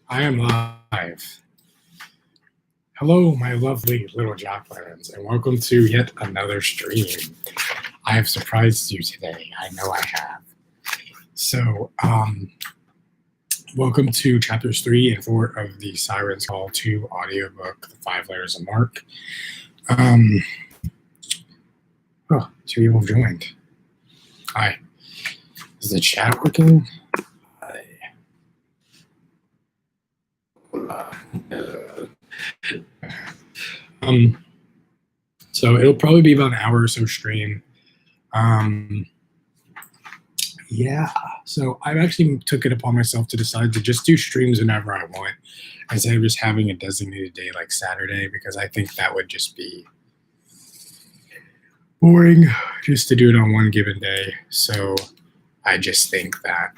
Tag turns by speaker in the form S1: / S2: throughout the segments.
S1: I am live. Hello, my lovely little Jocklands, and welcome to yet another stream. I have surprised you today. I know I have. So, welcome to chapters 3 and 4 of the Siren's Call to audiobook, The 5 Layers of Mark. Oh, 2 people have joined. Hi. Is the chat working? Hi. So it'll probably be about an hour or so stream. Yeah, so I've actually took it upon myself to decide to just do streams whenever I want instead of just having a designated day like Saturday, because I think that would just be boring just to do it on one given day. So I just think that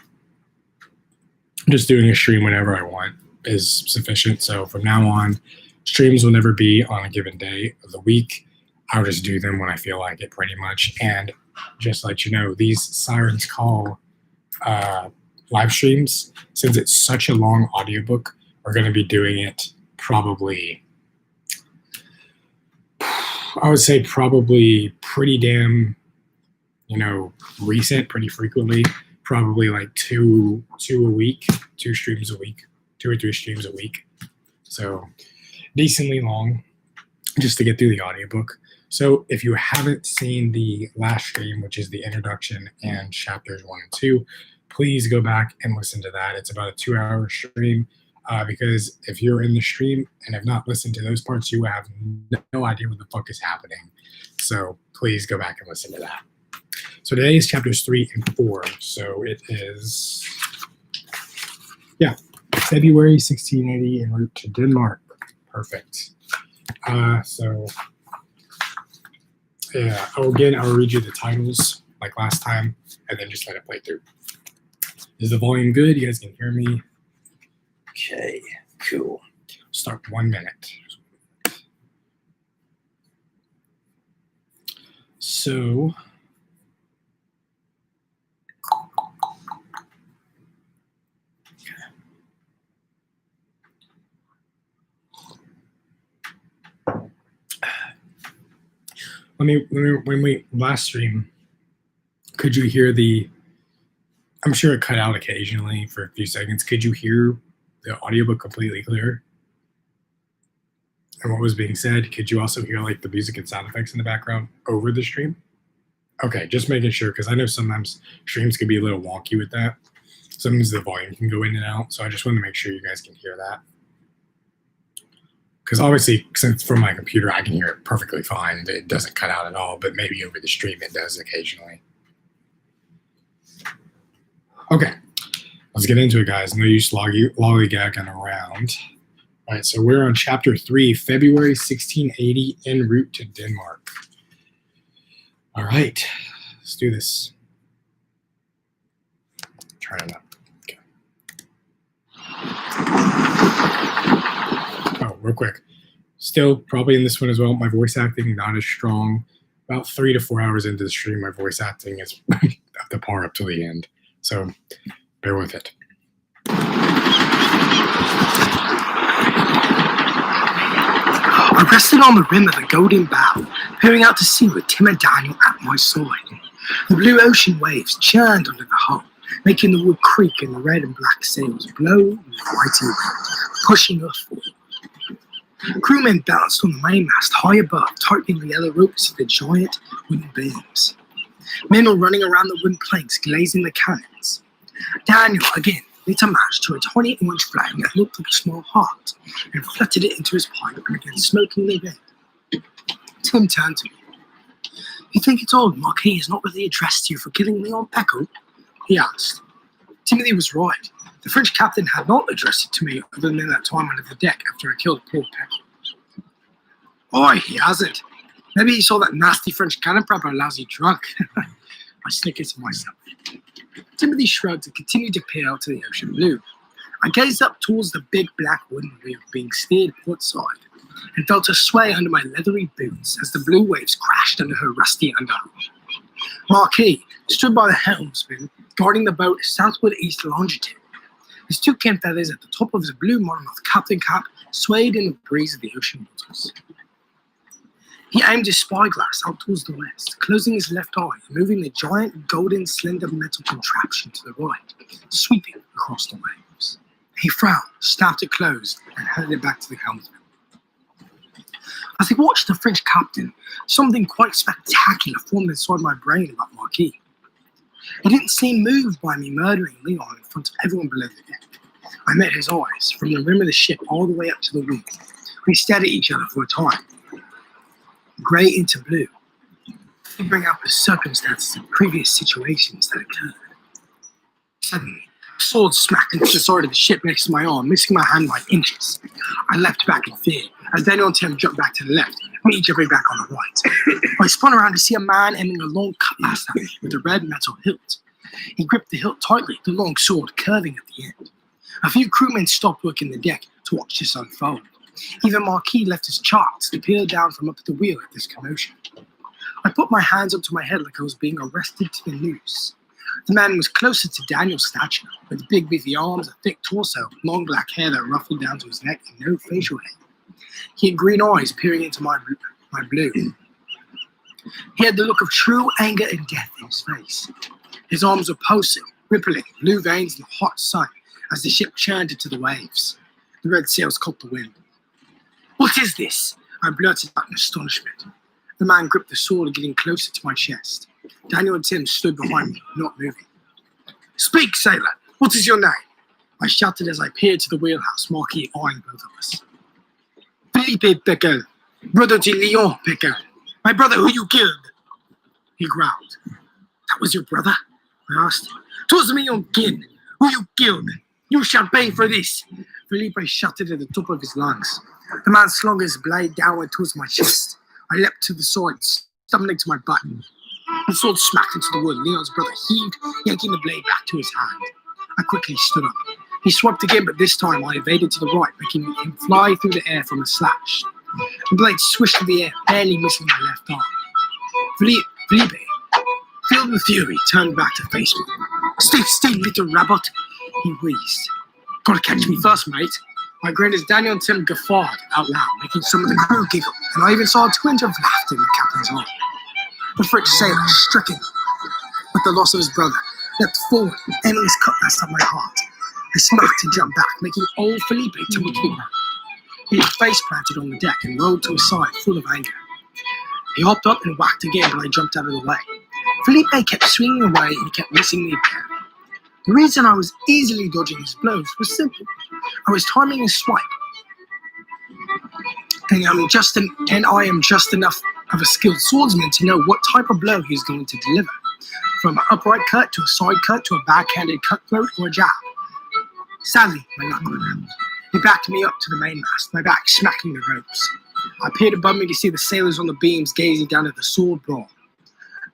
S1: just doing a stream whenever I want is sufficient. So from now on, streams will never be on a given day of the week. I'll just do them when I feel like it, pretty much. And just let you know, these Siren's Call live streams, since it's such a long audiobook, we're going to be doing it probably, I would say probably pretty damn, recent, pretty frequently. Probably like two a week, 2 streams a week, 2 or 3 streams a week. So decently long just to get through the audiobook. So if you haven't seen the last stream, which is the introduction and chapters 1 and 2, please go back and listen to that. It's about a 2-hour stream because if you're in the stream and have not listened to those parts, you have no idea what the fuck is happening. So please go back and listen to that. So today is chapters 3 and 4. So it is, February 1680 en route to Denmark. Perfect. I'll read you the titles like last time, and then just let it play through. Is the volume good? You guys can hear me? Okay, cool. Start 1 minute. So, when we last stream, could you hear I'm sure it cut out occasionally for a few seconds. Could you hear the audiobook completely clear? And what was being said? Could you also hear like the music and sound effects in the background over the stream? Okay, just making sure, because I know sometimes streams can be a little wonky with that. Sometimes the volume can go in and out, so I just want to make sure you guys can hear that. Because obviously, since from my computer, I can hear it perfectly fine. It doesn't cut out at all, but maybe over the stream it does occasionally. Okay, let's get into it, guys. No use lollygagging around. All right, so we're on chapter 3, February 1680, en route to Denmark. All right, let's do this. Turn it up. Okay. Oh, real quick. Still, probably in this one as well, my voice acting not as strong. About 3 to 4 hours into the stream, my voice acting is up to par up to the end. So bear with it.
S2: I rested on the rim of the golden bow, peering out to sea with Tim and Daniel at my side. The blue ocean waves churned under the hull, making the wood creak and the red and black sails blow in the mighty wind, pushing us forward. Crewmen balanced on the mainmast high above, tightening the yellow ropes of the giant wooden beams. Men were running around the wooden planks, glazing the cannons. Daniel, again, lit a match to a 20-inch flame that looked like a small heart and fluttered it into his pipe and began smoking the red. Tim turned to me. "You think it's odd Marquis is not really addressed you for killing Leon Peckle?" he asked. Timothy was right. The French captain had not addressed it to me other than that time under the deck after I killed poor Peckle. "Oi, he hasn't. Maybe he saw that nasty French cannon prop a lousy drunk." I snickered to myself. Timothy shrugged and continued to peer out to the ocean blue. I gazed up towards the big black wooden wheel being steered port side and felt a sway under my leathery boots as the blue waves crashed under her rusty underhull. Marquis stood by the helmsman, guarding the boat southward east longitude. His toucan feathers at the top of his blue monmouth captain cap swayed in the breeze of the ocean waters. He aimed his spyglass out towards the west, closing his left eye and moving the giant golden slender metal contraption to the right, sweeping across the waves. He frowned, snapped it closed, and handed it back to the helmsman. As I watched the French captain, something quite spectacular formed inside my brain about Marquis. He didn't seem moved by me murdering Leon in front of everyone below the deck. I met his eyes from the rim of the ship all the way up to the wing. We stared at each other for a time. Grey into blue. To bring up the circumstances of previous situations that occurred. Suddenly, a sword smacked into the side of the ship next to my arm, missing my hand by inches. I leapt back in fear, as Daniel and Tim jumped back to the left, me jumping back on the right. I spun around to see a man aiming a long cutlass at me with a red metal hilt. He gripped the hilt tightly, the long sword curving at the end. A few crewmen stopped working the deck to watch this unfold. Even Marquis left his charts to peer down from up the wheel at this commotion. I put my hands up to my head like I was being arrested to the noose. The man was closer to Daniel's stature, with big beefy arms, a thick torso, long black hair that ruffled down to his neck, and no facial hair. He had green eyes peering into my blue. He had the look of true anger and death in his face. His arms were pulsing, rippling, blue veins in the hot sun as the ship churned into the waves. The red sails caught the wind. "What is this?" I blurted out in astonishment. The man gripped the sword, getting closer to my chest. Daniel and Tim stood behind me, not moving. "Speak, sailor! What is your name?" I shouted as I peered to the wheelhouse, Marquis eyeing both of us. "Philippe Pickle, brother to Leon Pickle. My brother who you killed," he growled. "That was your brother?" I asked. "'Twas me, your kin, who you killed. You shall pay for this." Philippe shouted at the top of his lungs. The man slung his blade downward towards my chest. I leapt to the sword, stumbling to my butt. The sword smacked into the wood. Leon's brother heaved, yanking the blade back to his hand. I quickly stood up. He swept again, but this time I evaded to the right, making him fly through the air from a slash. The blade swished through the air, barely missing my left arm. Felipe, filled with fury, turned back to face me. Stay still, little rabbit," he wheezed. "Gotta catch me first, mate." I grinned as Daniel and Tim guffawed out loud, making some of the crew giggle, and I even saw a twinge of laughter in the captain's eye. The French sailor, stricken with the loss of his brother, leapt forward, aiming his cutlass at my heart. I smacked and jumped back, making old Felipe tumble to the ground. He face planted on the deck and rolled to his side, full of anger. He hopped up and whacked again, but I jumped out of the way. Felipe kept swinging away and he kept missing me again. The reason I was easily dodging his blows was simple. I was timing his swipe. And I am just enough of a skilled swordsman to know what type of blow he's going to deliver. From an upright cut to a side cut to a backhanded cutthroat or a jab. Sadly, my luck ran out. He backed me up to the mainmast, my back smacking the ropes. I peered above me to see the sailors on the beams gazing down at the sword brawl.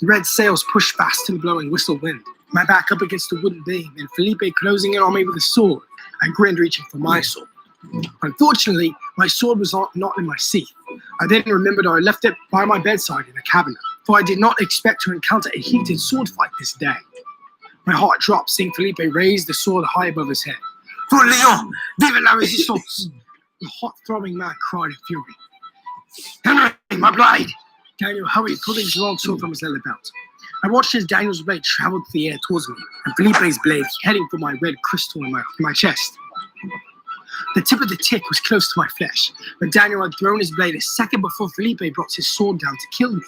S2: The red sails pushed fast in blowing whistle wind, my back up against the wooden beam, and Felipe closing in on me with a sword. I grinned, reaching for my sword. Unfortunately, my sword was not in my seat. I then remembered I left it by my bedside in the cabinet, for I did not expect to encounter a heated sword fight this day. My heart dropped, seeing Felipe raise the sword high above his head. "For Leon, vive la resistance!" The hot throbbing man cried in fury. "Henry, my blade!" Daniel hurried, pulling his long sword from his leather belt. I watched as Daniel's blade traveled through the air towards me, and Felipe's blade heading for my red crystal in my chest. The tip of the tick was close to my flesh, but Daniel had thrown his blade a second before Felipe brought his sword down to kill me.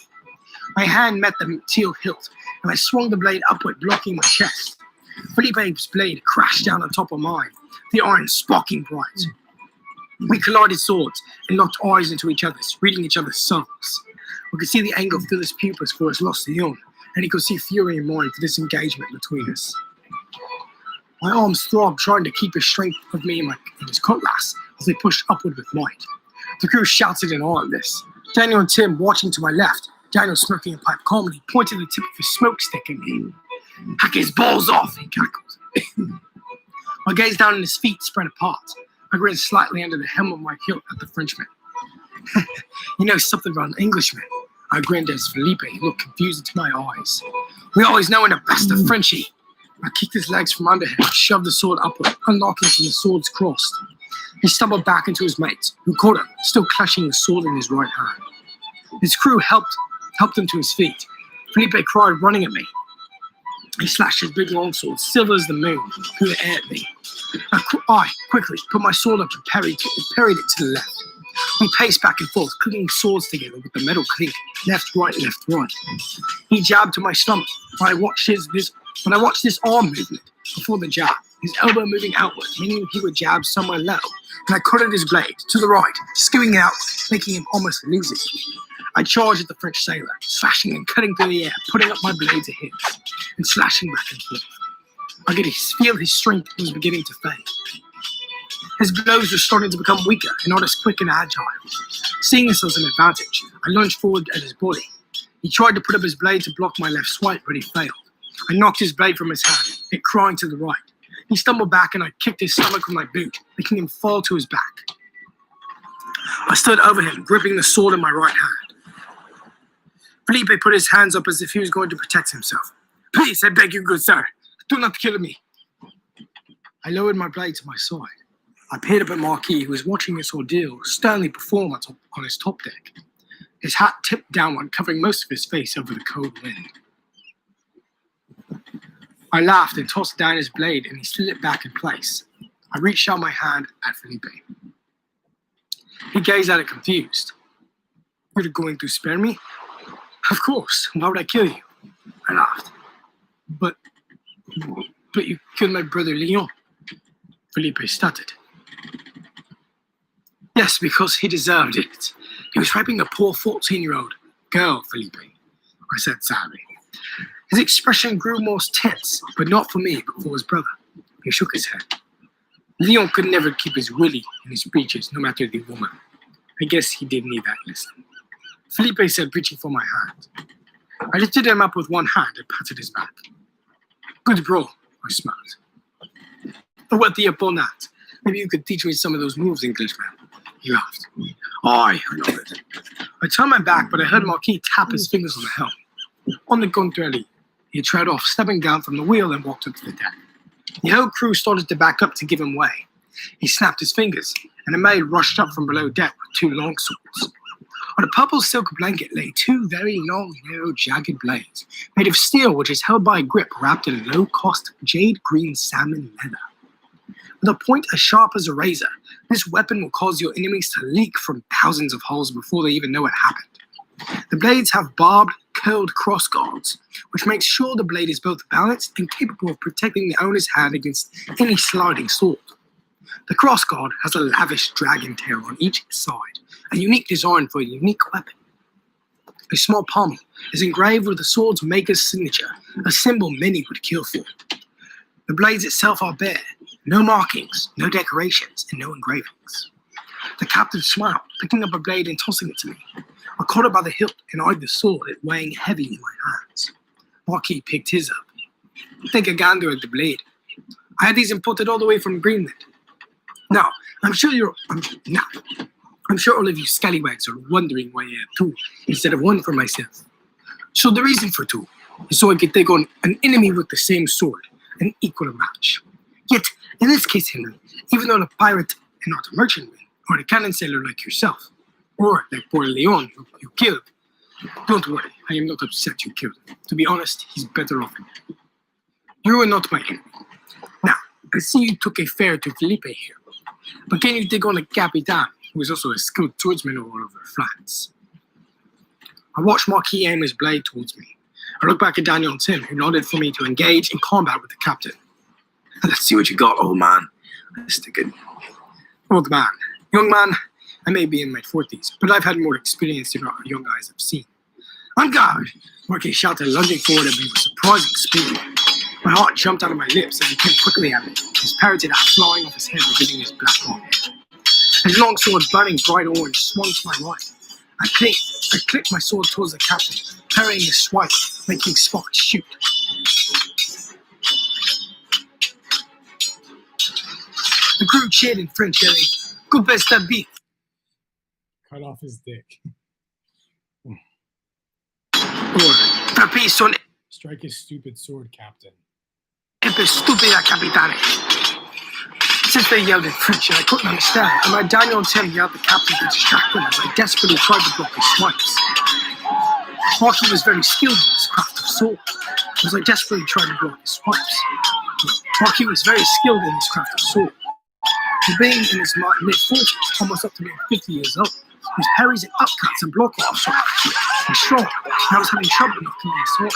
S2: My hand met the teal hilt, and I swung the blade upward, blocking my chest. Felipe's blade crashed down on top of mine, the iron sparking bright. We collided swords and locked eyes into each other's, reading each other's souls. I could see the anger fill his pupils for his lost Leon, and he could see fury in mine for this engagement between us. My arms throbbed, trying to keep his strength of me in his cutlass as they pushed upward with might. The crew shouted in awe at this. Daniel and Tim watching to my left, Daniel smoking a pipe calmly, pointed the tip of his smoke stick at me. "Hack his balls off," he cackled. I gazed down and his feet spread apart. I grinned slightly under the hem of my hilt at the Frenchman. "You know something about an Englishman?" I grinned as Felipe looked confused into my eyes. "We always know when to best a Frenchie." I kicked his legs from under him and shoved the sword upward, unlocking from the swords crossed. He stumbled back into his mates, who caught him, still clutching the sword in his right hand. His crew helped him to his feet. Felipe cried, running at me. He slashed his big longsword, silver as the moon, through the air at me. I quickly put my sword up and parried it to the left. We paced back and forth, clicking swords together with the metal clink, left, right. He jabbed to my stomach. When I watched this arm movement before the jab, his elbow moving outward, meaning he would jab somewhere low, and I cut at his blade to the right, skewing it out, making him almost lose it. I charged at the French sailor, slashing and cutting through the air, putting up my blade to hit, and slashing back and forth. I could feel his strength was beginning to fade. His blows were starting to become weaker and not as quick and agile. Seeing this as an advantage, I lunged forward at his body. He tried to put up his blade to block my left swipe, but he failed. I knocked his blade from his hand, it crying to the right. He stumbled back and I kicked his stomach with my boot, making him fall to his back. I stood over him, gripping the sword in my right hand. Felipe put his hands up as if he was going to protect himself. "Please, I beg you, good sir, do not kill me." I lowered my blade to my side. I peered up at Marquis, who was watching this ordeal sternly perform on his top deck. His hat tipped downward, covering most of his face over the cold wind. I laughed and tossed down his blade, and he slid it back in place. I reached out my hand at Felipe. He gazed at it confused. "You're going to spare me?" "Of course. Why would I kill you?" I laughed. But you killed my brother Leon," Felipe stuttered. "Yes, because he deserved it. He was raping a poor 14-year-old girl, Felipe," I said sadly. His expression grew more tense, but not for me, but for his brother. He shook his head. "Leon could never keep his willy in his breeches, no matter the woman. I guess he did need that lesson," Felipe said, reaching for my hand. I lifted him up with one hand and patted his back. "Good bro," I smiled. "What the upon that? Maybe you could teach me some of those moves, Englishman," he laughed. "Aye," I nodded. I turned my back, but I heard Marquis tap his fingers on the helm. On the contrary, he trailed off, stepping down from the wheel and walked up to the deck. The whole crew started to back up to give him way. He snapped his fingers, and a maid rushed up from below deck with 2 long swords. On a purple silk blanket lay 2 very long, narrow, jagged blades, made of steel which is held by a grip wrapped in low-cost jade green salmon leather. With a point as sharp as a razor, this weapon will cause your enemies to leak from thousands of holes before they even know it happened. The blades have barbed, curled cross guards, which makes sure the blade is both balanced and capable of protecting the owner's hand against any sliding sword. The cross guard has a lavish dragon tail on each side, a unique design for a unique weapon. A small pommel is engraved with the sword's maker's signature, a symbol many would kill for. The blades itself are bare, no markings, no decorations, and no engravings. The captain smiled, picking up a blade and tossing it to me. I caught it by the hilt and eyed the sword, it weighing heavy in my hands. Marquis picked his up. "Take a gander at the blade. I had these imported all the way from Greenland. Now, I'm sure all of you scallywags are wondering why I have 2 instead of 1 for myself. So the reason for 2 is so I could take on an enemy with the same sword, an equal match. Yet, in this case, Henry, even though a pirate and not a merchantman, or a cannon sailor like yourself, or like poor Leon who you killed, don't worry, I am not upset you killed him. To be honest, he's better off than you. You are not my enemy. Now, I see you took a fare to Felipe here, but can you take on a Capitan, who is also a skilled swordsman all over France?" I watched Marquis aim his blade towards me. I looked back at Daniel and Tim, who nodded for me to engage in combat with the captain. "Let's see what you got, old man." I stickered. "Old man. Young man, I may be in my 40s, but I've had more experience than our young eyes have seen." "On guard!" Marquis shouted, lunging forward at me with surprising speed. My heart jumped out of my lips and he came quickly at me, his parroted hat flying off his head, revealing his black long hair. His long sword, burning bright orange, swung to my right. I clicked my sword towards the captain, parrying his swipe, making sparks shoot. The crew cheered in French, yelling, "Coupe sa bite!"
S1: Cut off his dick.
S2: Or, "Frappez son
S1: Strike his stupid sword, Captain.
S2: siempre estúpida, capitane. Since they yelled in French and I couldn't understand, and my Daniel and Tim yelled the captain to distract them as I desperately tried to block his swipes. Marky was very skilled in his craft of sword, as I desperately tried to block his swipes. Marky was very skilled in his craft of sword. And being in his mid-40s, almost up to being 50 years old, his parries and upcuts and blocking were so and strong, and I was having trouble knocking my sword.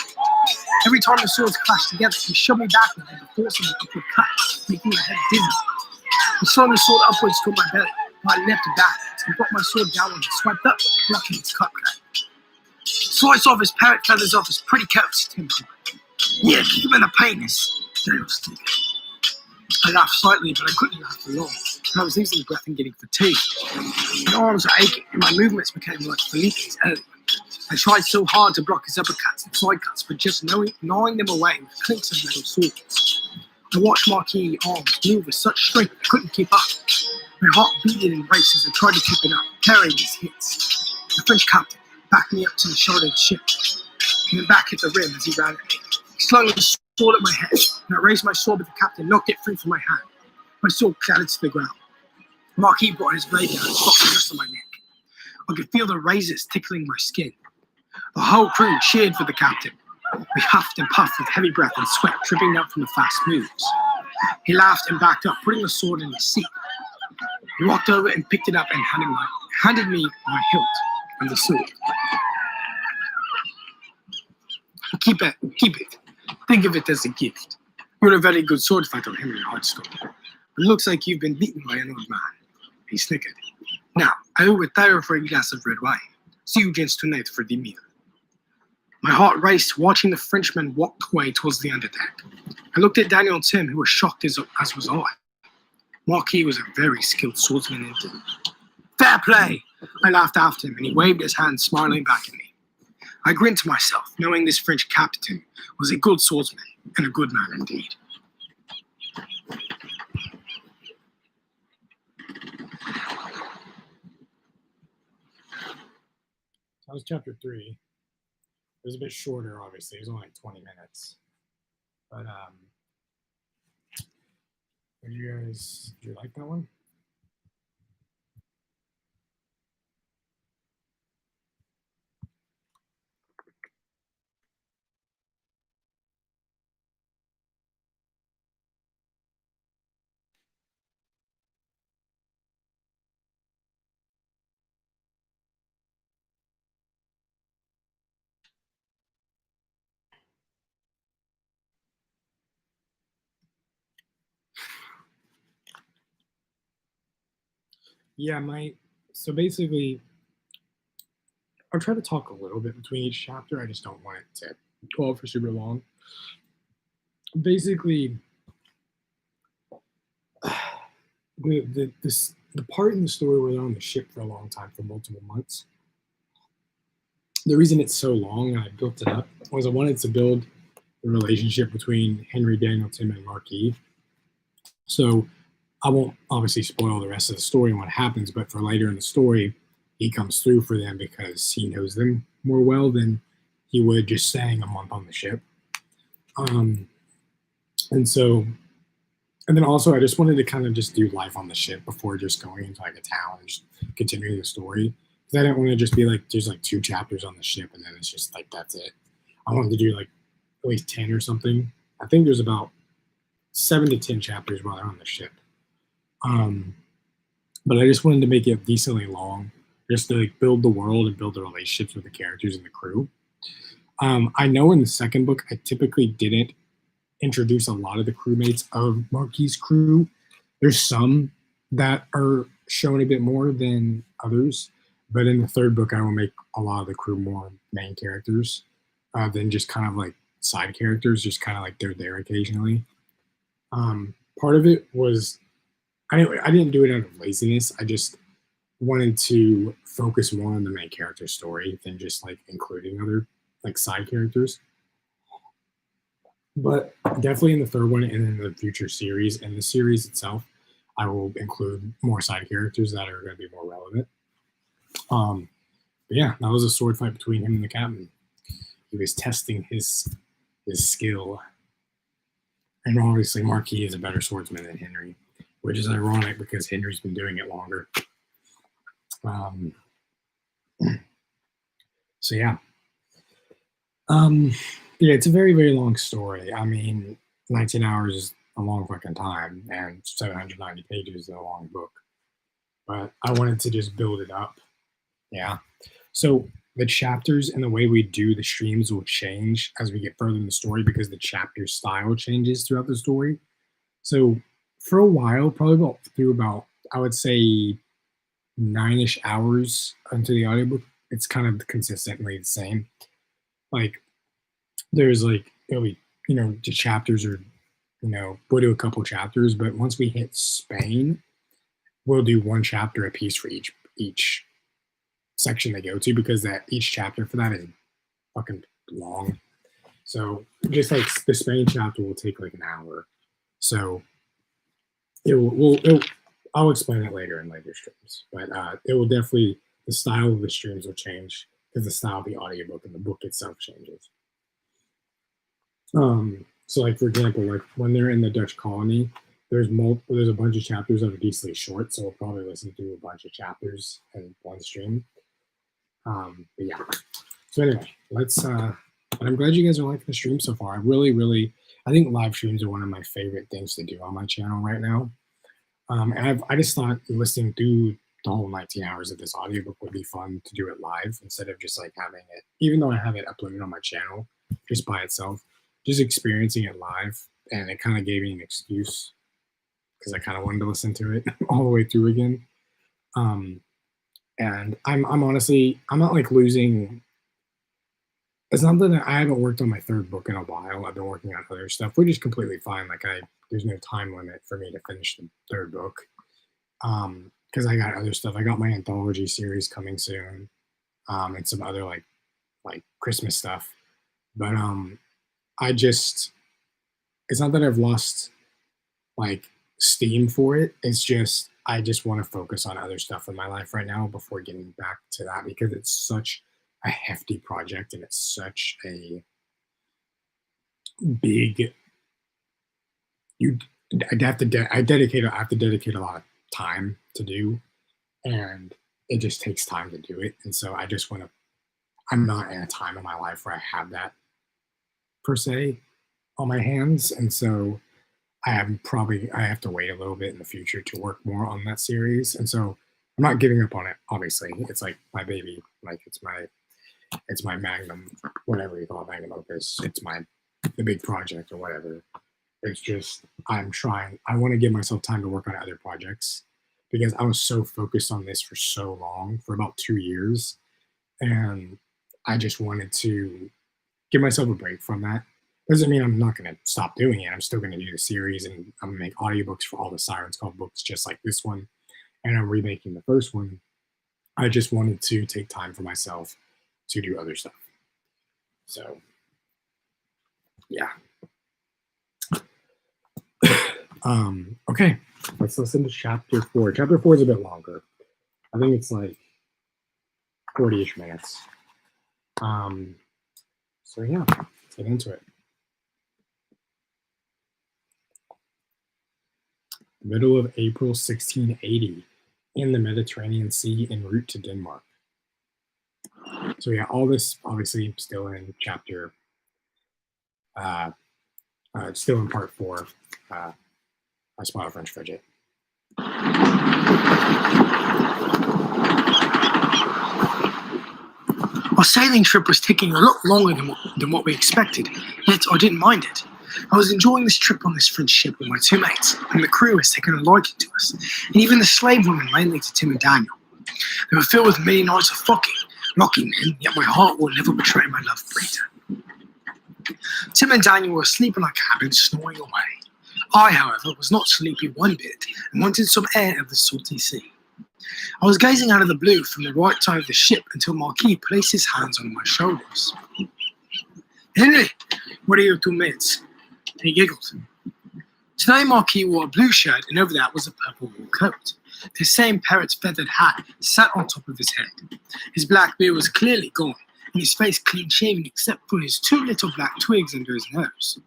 S2: Every time the swords clashed together, he shoved me backward with the force of an upward cut, making my head dizzy. He slung his sword upwards toward my belly, while I leapt backwards and brought my sword down and swiped upward, blocking its cut. Slice off his parrot feathers off his pretty coats, Tim cried. Yeah, keep him in the penis. Daniel stated. I laughed slightly, but I couldn't laugh for long. I was losing breath and getting fatigued. My arms were aching, and my movements became like Felipe's earlier. I tried so hard to block his uppercuts and side cuts, but just gnawing them away with clinks of metal swords. I watched Marquis' arms move with such strength I couldn't keep up. My heart beat in race as I tried to keep it up, carrying his hits. The French captain backed me up to the shoulder of the ship, and then back at the rim as he ran at me. He slung his sword at my head, and I raised my sword, but the captain knocked it free from my hand. My sword clattered to the ground. Marquis brought his blade down and stopped just on my neck. I could feel the razors tickling my skin. The whole crew cheered for the captain. We huffed and puffed with heavy breath and sweat dripping up from the fast moves. He laughed and backed up, putting the sword in his seat. He walked over and picked it up and handed me my hilt and the sword. Keep it. Think of it as a gift. You're a very good sword fighter, Henry Hardstone. But it looks like you've been beaten by an old man. He snickered. Now, I will retire for a glass of red wine. See you gents tonight for the meal. My heart raced, watching the Frenchman walk away towards the underdeck. I looked at Daniel and Tim, who were shocked as was I. Marquis was a very skilled swordsman indeed. Fair play! I laughed after him, and he waved his hand, smiling back at me. I grinned to myself, knowing this French captain was a good swordsman and a good man indeed.
S1: That was chapter 3. It was a bit shorter, obviously. It was only like 20 minutes. But did you like that one? Yeah, so basically, I'll try to talk a little bit between each chapter. I just don't want it to go on for super long. Basically, the part in the story where they're on the ship for a long time, for multiple months. The reason it's so long, and I built it up, was I wanted to build the relationship between Henry, Daniel, Tim, and Marquis. So I won't obviously spoil the rest of the story and what happens, but for later in the story, he comes through for them because he knows them more well than he would just staying a month on the ship. And then also I just wanted to kind of just do life on the ship before just going into like a town and just continuing the story. Because I didn't want to just be like, there's like 2 chapters on the ship and then it's just like, that's it. I wanted to do like at least 10 or something. I think there's about 7 to 10 chapters while they're on the ship. But I just wanted to make it decently long, just to like build the world and build the relationships with the characters and the crew. I know in the second book, I typically didn't introduce a lot of the crewmates of Marquis' crew. There's some that are shown a bit more than others, but in the third book, I will make a lot of the crew more main characters than just kind of like side characters, just kind of like they're there occasionally. Part of it was I didn't do it out of laziness. I just wanted to focus more on the main character story than just like including other like side characters. But definitely in the third one and in the future series and the series itself, I will include more side characters that are going to be more relevant. But yeah, that was a sword fight between him and the captain. He was testing his skill. And obviously, Marquis is a better swordsman than Henry, which is ironic because Henry's been doing it longer. So yeah. Yeah, it's a very, very long story. I mean, 19 hours is a long fucking time, and 790 pages is a long book. But I wanted to just build it up. Yeah. So the chapters and the way we do the streams will change as we get further in the story because the chapter style changes throughout the story. So for a while, probably about I would say 9-ish hours into the audiobook, it's kind of consistently the same. Like there's like it'll be, the chapters are, we'll do a couple chapters, but once we hit Spain, we'll do one chapter a piece for each section they go to because that each chapter for that is fucking long. So just like the Spain chapter will take like an hour. So I'll explain it later in later streams, but it will definitely, the style of the streams will change because the style of the audiobook and the book itself changes. So like for example, like when they're in the Dutch colony, there's a bunch of chapters that are decently short, so we'll probably listen to a bunch of chapters in one stream. But yeah. So anyway, but I'm glad you guys are liking the stream so far. I think live streams are one of my favorite things to do on my channel right now. And I just thought listening through the whole 19 hours of this audiobook would be fun to do it live instead of just like having it, even though I have it uploaded on my channel just by itself, just experiencing it live. And it kind of gave me an excuse because I kind of wanted to listen to it all the way through again. And I'm honestly, I'm not like losing. It's not that I haven't worked on my third book in a while. I've been working on other stuff, which is completely fine. Like there's no time limit for me to finish the third book. Because I got other stuff. I got my anthology series coming soon. And some other like Christmas stuff. But it's not that I've lost like steam for it. It's just I just want to focus on other stuff in my life right now before getting back to that because it's such a hefty project and it's such a big. I have to dedicate a lot of time to do, and it just takes time to do it. And so I just want to. I'm not in a time in my life where I have that per se on my hands, and so I have to wait a little bit in the future to work more on that series. And so I'm not giving up on it. Obviously, it's like my baby, like it's my magnum, whatever you call it, magnum opus. It's the big project or whatever. It's just I'm trying. I want to give myself time to work on other projects because I was so focused on this for so long, for about 2 years, and I just wanted to give myself a break from that. Doesn't mean I'm not going to stop doing it. I'm still going to do the series, and I'm going to make audiobooks for all the Sirens called books just like this one, and I'm remaking the first one. I just wanted to take time for myself to do other stuff. So, yeah. Okay, let's listen to chapter 4. Chapter 4 is a bit longer. I think it's like 40-ish minutes. So yeah, let's get into it. Middle of April 1680, in the Mediterranean Sea en route to Denmark. So yeah, all this obviously still in chapter, still in part 4. I spot a French Frigate.
S2: Our sailing trip was taking a lot longer than what we expected, yet I didn't mind it. I was enjoying this trip on this French ship with my 2 mates, and the crew has taken a liking to us, and even the slave women mainly to Tim and Daniel. They were filled with many nights of fucking, locking men, yet my heart will never betray my love for Peter. Tim and Daniel were asleep in our cabin, snoring away. I, however, was not sleepy one bit, and wanted some air of the salty sea. I was gazing out of the blue from the right side of the ship until Marquis placed his hands on my shoulders. "Henry, what are your 2 mates?" He giggled. Today Marquis wore a blue shirt and over that was a purple wool coat. The same parrot's feathered hat sat on top of his head. His black beard was clearly gone, and his face clean-shaven except for his 2 little black twigs under his nose.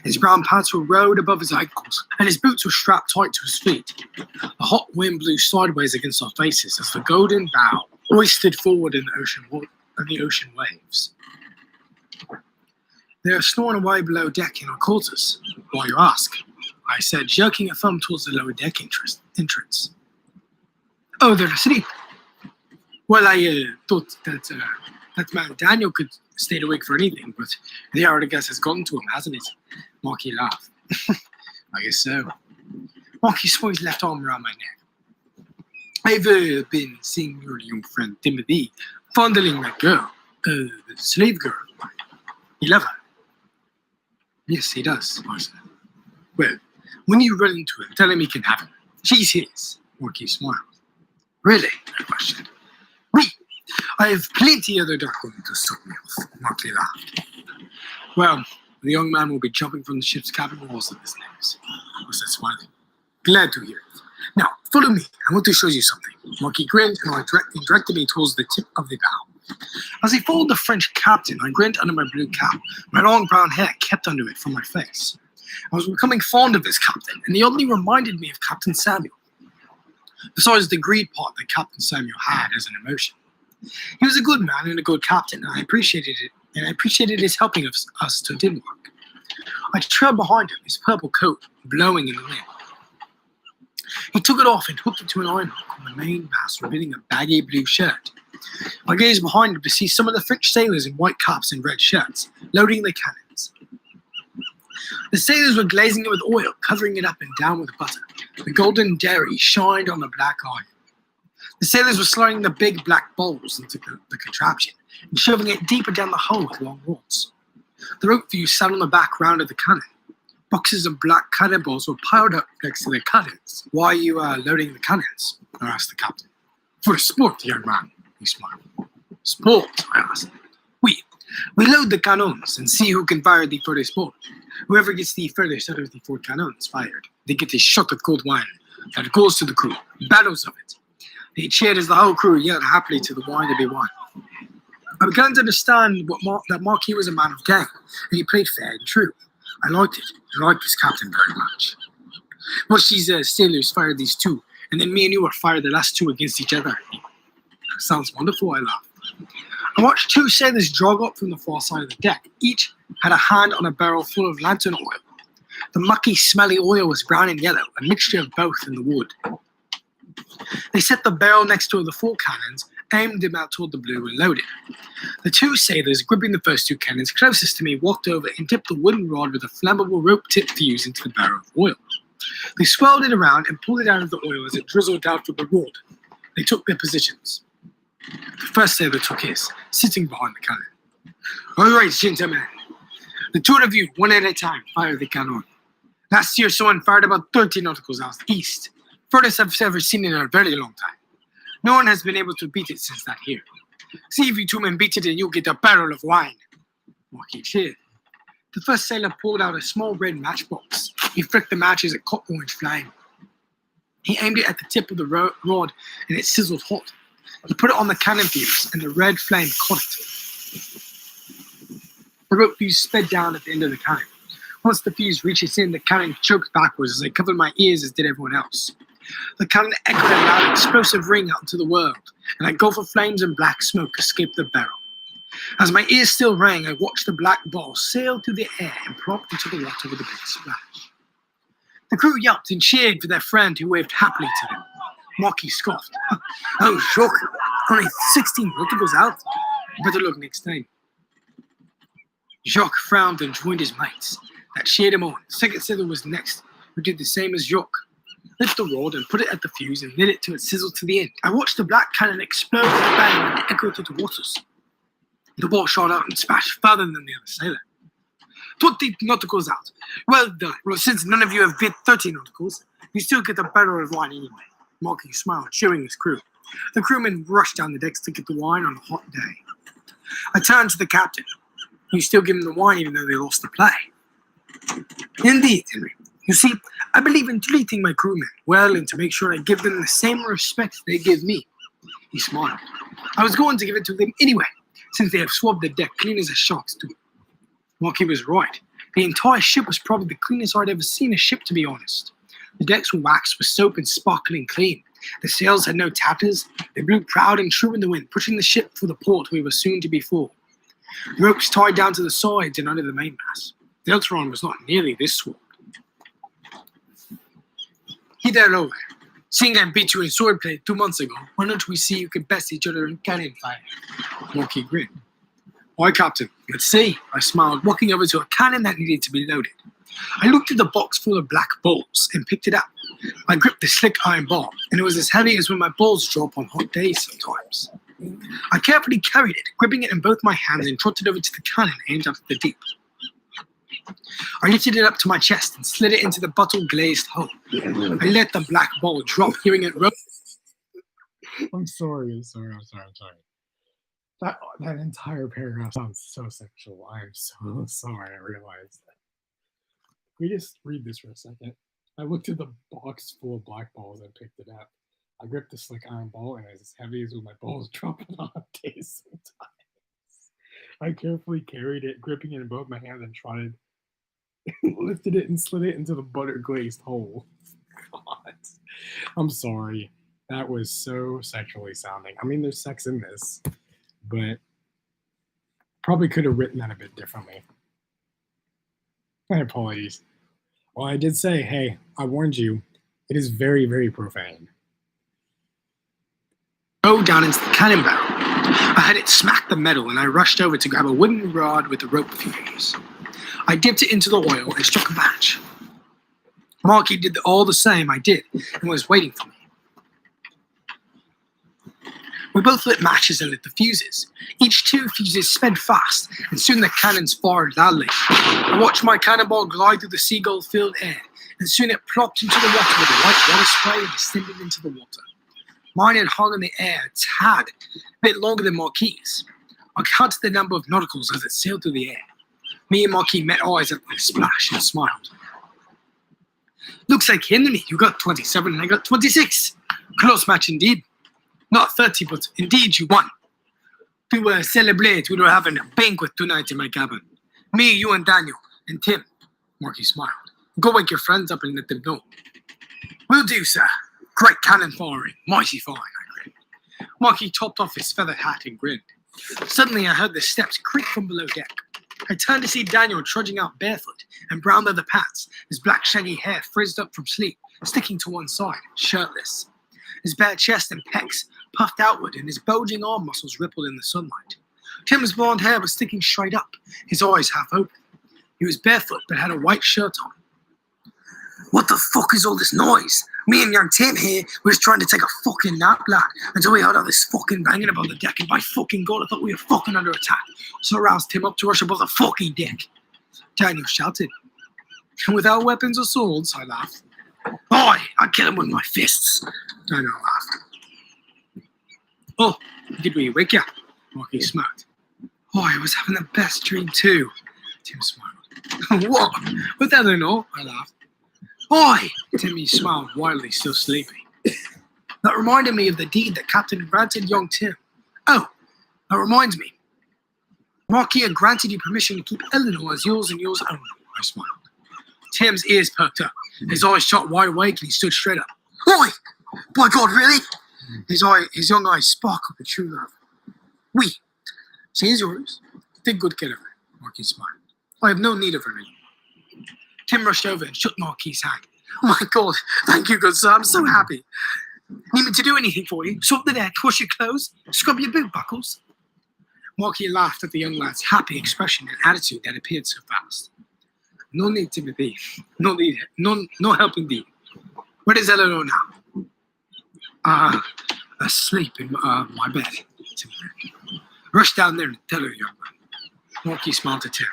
S2: His brown pants were rowed above his ankles, and his boots were strapped tight to his feet. The hot wind blew sideways against our faces as the golden bow hoisted forward in the ocean waves. They are snoring away below deck in our quarters. Why, you ask? I said, jerking a thumb towards the lower deck entrance. Oh, they're asleep. Well, I thought that man Daniel could stay awake for anything, but the hour, I guess, has gotten to him, hasn't it? Marky laughed. I guess so. Marky swung his left arm around my neck. I've been seeing your young friend Timothy fondling that girl, the slave girl. You love her? Yes, he does, I said. Well, when you run into him, tell him he can have her. She's his. Marky smiled. Really? I questioned. Oui. I have plenty other document to stop me off. Marky laughed. Well, the young man will be jumping from the ship's cabin walls at this news. I said, smiling. Glad to hear it. Now, follow me. I want to show you something. Marky grinned and directed me towards the tip of the bow. As he followed the French captain, I grinned under my blue cap. My long brown hair kept under it from my face. I was becoming fond of this captain, and he oddly reminded me of Captain Samuel. Besides the greed part that Captain Samuel had as an emotion. He was a good man and a good captain, and I appreciated it, and I appreciated his helping us to Denmark. I trailed behind him, his purple coat blowing in the wind. He took it off and hooked it to an iron hook on the main mast, revealing a baggy blue shirt. I gazed behind him to see some of the French sailors in white caps and red shirts, loading the cannons. The sailors were glazing it with oil, covering it up and down with butter. The golden dairy shined on the black iron. The sailors were sliding the big black bowls into the contraption and shoving it deeper down the hull with long rods. The rope view sat on the back round of the cannon. Boxes of black cannonballs were piled up next to the cannons. Why are you loading the cannons? I asked the captain. For sport, young man, he smiled. Sport? I asked. We load the cannons and see who can fire the furthest ball. Whoever gets the furthest out of the 4 cannons fired, they get a shot of cold wine that goes to the crew, barrels of it. They cheered as the whole crew yelled happily to the wine to be won. I began to understand that Marquis was a man of game, and he played fair and true. I liked it. I liked this captain very much. Watch these sailors fire these 2, and then me and you will fire the last 2 against each other. Sounds wonderful, I laughed. I watched 2 sailors jog up from the far side of the deck. Each had a hand on a barrel full of lantern oil. The mucky, smelly oil was brown and yellow, a mixture of both in the wood. They set the barrel next to the 4 cannons, aimed them out toward the blue, and loaded. The 2 sailors, gripping the first 2 cannons closest to me, walked over and dipped the wooden rod with a flammable rope-tipped fuse into the barrel of oil. They swirled it around and pulled it out of the oil as it drizzled down from the rod. They took their positions. The first sailor took his, sitting behind the cannon. All right, gentlemen. The 2 of you, one at a time, fire the cannon. Last year, someone fired about 30 nauticals out east. Furthest I've ever seen in a very long time. No one has been able to beat it since that year. See if you 2 men beat it and you'll get a barrel of wine. Marky cheered. The first sailor pulled out a small red matchbox. He flicked the match as it caught orange flame. He aimed it at the tip of the rod and it sizzled hot. He put it on the cannon fuse and the red flame caught it. The rope fuse sped down at the end of the cannon. Once the fuse reached its end, the cannon choked backwards as I covered my ears as did everyone else. The cannon echoed a loud explosive ring out into the world, and a gulf of flames and black smoke escaped the barrel. As my ears still rang, I watched the black ball sail through the air and plop into the water with a big splash. The crew yelped and cheered for their friend who waved happily to them. Marky scoffed. Oh, Jacques, only 16 nauticals out. Better look next time. Jacques frowned and joined his mates. That cheered him on. The second sailor was next, who did the same as Jacques. Lift the rod and put it at the fuse and lit it till it sizzled to the end. I watched the black cannon explode with a bang and echo through the waters. The ball shot out and splashed further than the other sailor. 20 nauticals out. Well done. Well, since none of you have bit 30 nauticals, you still get a barrel of wine anyway. Marky smiled, cheering his crew. The crewmen rushed down the decks to get the wine on a hot day. I turned to the captain. You still give them the wine even though they lost the play. Indeed, Henry. You see, I believe in treating my crewmen well and to make sure I give them the same respect they give me. He smiled. I was going to give it to them anyway, since they have swabbed the deck clean as a shark's do. Marky was right. The entire ship was probably the cleanest I'd ever seen a ship, to be honest. The decks were waxed with soap and sparkling clean. The sails had no tatters. They blew proud and true in the wind, pushing the ship for the port we were soon to be for. The ropes tied down to the sides and under the mainmast. The Deltaron was not nearly this swamped. He there over. Seeing I beat you in swordplay 2 months ago, why don't we see you can best each other in cannon fire? Marky grinned. Aye, Captain, let's see. I smiled, walking over to a cannon that needed to be loaded. I looked at the box full of black balls and picked it up. I gripped the slick iron bar, and it was as heavy as when my balls drop on hot days sometimes. I carefully carried it, gripping it in both my hands, and trotted over to the cannon aimed up at the deep. I lifted it up to my chest and slid it into the bottle-glazed hole. I let the black ball drop, hearing it roll.
S1: I'm sorry. That entire paragraph sounds so sexual. I'm so sorry. I realized that. We just read this for a second. I looked at the box full of black balls and picked it up. I gripped the slick iron ball, and it was as heavy as when my balls dropping on days sometimes. I carefully carried it, gripping it in both my hands, and trotted, lifted it, and slid it into the butter-glazed hole. God. I'm sorry. That was so sexually sounding. I mean, there's sex in this, but probably could have written that a bit differently. My apologies. Well, I did say, hey, I warned you. It is very, very profane.
S2: Down into the cannon barrel. I had it smack the metal, and I rushed over to grab a wooden rod with a rope fuse. I dipped it into the oil and struck a match. Marky did all the same I did and was waiting for me. We both lit matches and lit the fuses. Each 2 fuses sped fast, and soon the cannons fired loudly. I watched my cannonball glide through the seagull-filled air, and soon it plopped into the water with a white water spray and descended into the water. Mine had hung in the air a tad, a bit longer than Marquis. I counted the number of nauticals as it sailed through the air. Me and Marquis met eyes at the splash and smiled. Looks like enemy. You got 27 and I got 26. Close match indeed. Not 30, but indeed you won. To celebrate, we were having a banquet tonight in my cabin. Me, you, and Daniel, and Tim. Marky smiled. Go wake your friends up and let them know. Will do, sir. Great cannon firing. Mighty fine, I grinned. Marky topped off his feather hat and grinned. Suddenly I heard the steps creak from below deck. I turned to see Daniel trudging out barefoot and brown leather pants, his black shaggy hair frizzed up from sleep, sticking to one side, shirtless. His bare chest and pecs puffed outward, and his bulging arm muscles rippled in the sunlight. Tim's blonde hair was sticking straight up, his eyes half open. He was barefoot, but had a white shirt on. What the fuck is all this noise? Me and young Tim here were just trying to take a fucking nap, lad, until we heard all this fucking banging above the deck, and by fucking God, I thought we were fucking under attack. So I roused Tim up to rush above the fucking deck. Daniel shouted. And without weapons or swords, I laughed. Boy, I'd kill him with my fists. Daniel laughed. Oh, did we wake you? Marky smirked. Oh, I was having the best dream too. Tim smiled. What? With that and all, I laughed. Boy! Timmy smiled wildly, still sleepy. That reminded me of the deed that Captain granted young Tim. Oh, that reminds me. Marky had granted you permission to keep Eleanor as yours and yours only. I smiled. Tim's ears perked up. His eyes shot wide awake and he stood straight up. Oi! By God, really? His young eyes sparkled with true love. Oui. She is yours. Take good care of her. Marky smiled. I have no need of her anymore. Tim rushed over and shook Marquis' hand. Oh my God, thank you, good sir. I'm so happy. Need me to do anything for you? Swap the deck, wash your clothes, scrub your boot buckles? Marquis laughed at the young lad's happy expression and attitude that appeared so fast. No need, Timothy. No help indeed. Where is Eleanor now? Asleep in my bed. Timothy. Rush down there and tell her, young man. Marquis smiled at Tim.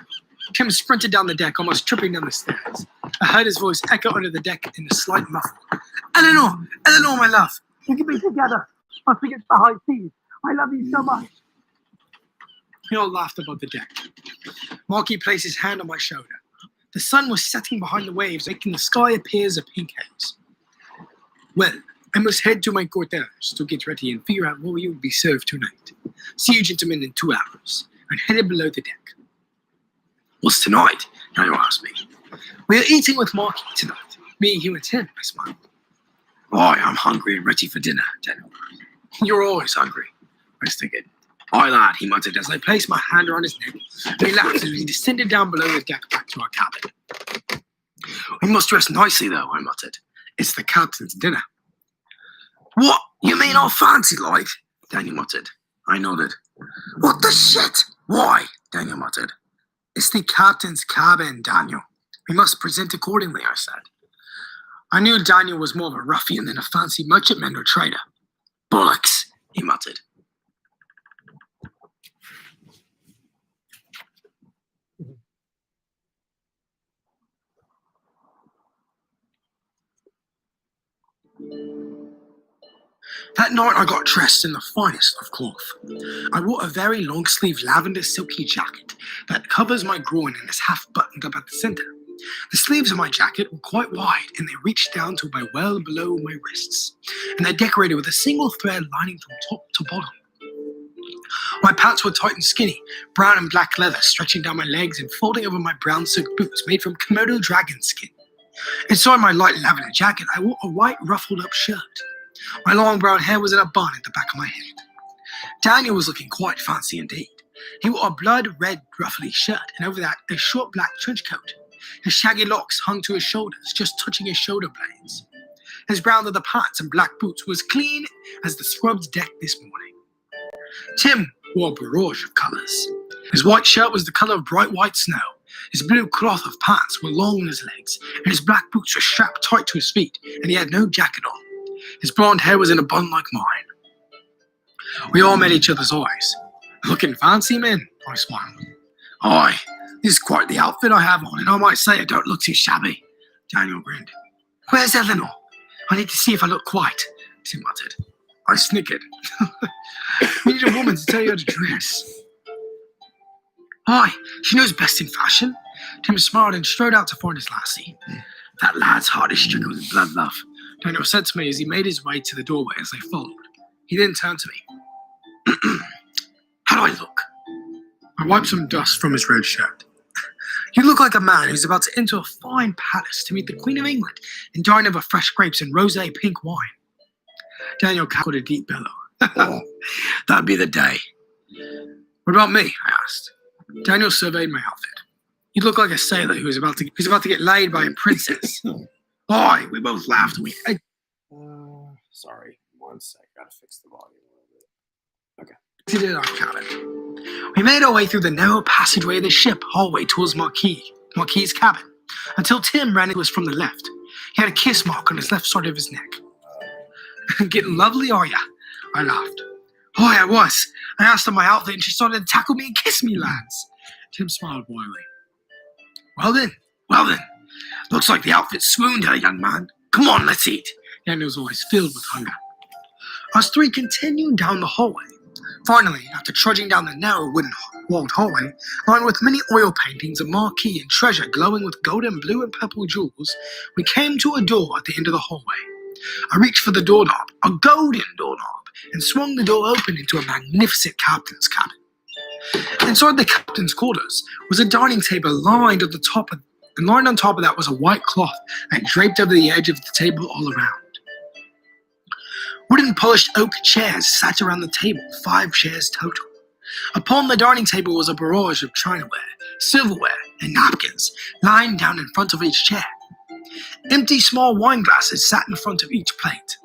S2: Tim sprinted down the deck, almost tripping down the stairs. I heard his voice echo under the deck in a slight muffle. Eleanor, my love. We can be together. I think it's the high seas. I love you so much. We all laughed about the deck. Marky placed his hand on my shoulder. The sun was setting behind the waves, making the sky appear as a pink haze. Well, I must head to my quarters to get ready and figure out what we will be served tonight. See you gentlemen in 2 hours, and headed below the deck. What's tonight? Daniel asked me. We are eating with Marky tonight. Me, you, and Tim, I smiled. Why, I'm hungry and ready for dinner, Daniel. You're always hungry, I was thinking. Aye, lad, he muttered as I placed my hand around his neck, and he laughed as we descended down below the deck back to our cabin. We must dress nicely, though, I muttered. It's the captain's dinner. What? You mean all fancy-like? Daniel muttered. I nodded. What the shit? Why? Daniel muttered. It's the captain's cabin, Daniel. We must present accordingly, I said. I knew Daniel was more of a ruffian than a fancy merchantman or trader. Bollocks, he muttered. That night I got dressed in the finest of cloth. I wore a very long-sleeved lavender silky jacket that covers my groin and is half buttoned up at the center. The sleeves of my jacket were quite wide and they reached down to well below my wrists, and they're decorated with a single thread lining from top to bottom. My pants were tight and skinny, brown and black leather stretching down my legs and folding over my brown silk boots made from Komodo dragon skin. Inside my light lavender jacket, I wore a white ruffled-up shirt. My long brown hair was in a bun at the back of my head. Daniel was looking quite fancy indeed. He wore a blood-red ruffly shirt and over that a short black trench coat. His shaggy locks hung to his shoulders, just touching his shoulder blades. His brown leather pants and black boots were as clean as the scrubbed deck this morning. Tim wore a barrage of colours. His white shirt was the colour of bright white snow. His blue cloth of pants were long on his legs, and his black boots were strapped tight to his feet, and he had no jacket on. His blonde hair was in a bun like mine. We all met each other's eyes. Looking fancy, men, I smiled. Aye, this is quite the outfit I have on, and I might say I don't look too shabby. Daniel grinned. Where's Eleanor? I need to see if I look quiet, Tim muttered. I snickered. We need a woman to tell you how to dress. Aye, she knows best in fashion. Tim smiled and strode out to find his lassie. That lad's heart is stricken with blood love, Daniel said to me as he made his way to the doorway as I followed. He then turned to me. How do I look? I wiped some dust from his red shirt. You look like a man who's about to enter a fine palace to meet the Queen of England and dine over fresh grapes and rosé pink wine. Daniel cackled a deep bellow. That'd be the day. What about me? I asked. Daniel surveyed my outfit. You look like a sailor who's about to get laid by a princess. Aye, we both laughed.
S1: Sorry, one sec. Gotta fix the volume a little bit. Okay.
S2: Did our cabin. We made our way through the narrow passageway of the ship hallway towards Marquis's cabin, until Tim ran into us from the left. He had a kiss mark on his left side of his neck. Getting lovely, are ya? I laughed. Aye, I was. I asked her my outfit and she started to tackle me and kiss me, lads. Tim smiled wryly. Well then. Looks like the outfit swooned her, young man. Come on, let's eat. Daniel's always filled with hunger. Us three continued down the hallway. Finally, after trudging down the narrow wooden-walled hallway, lined with many oil paintings of marquee and treasure glowing with golden, blue, and purple jewels, we came to a door at the end of the hallway. I reached for the doorknob, a golden doorknob, and swung the door open into a magnificent captain's cabin. Inside the captain's quarters was a dining table lined on top of that was a white cloth that draped over the edge of the table all around. Wooden polished oak chairs sat around the table, 5 chairs total. Upon the dining table was a barrage of chinaware, silverware, and napkins lying down in front of each chair. Empty small wine glasses sat in front of each plate.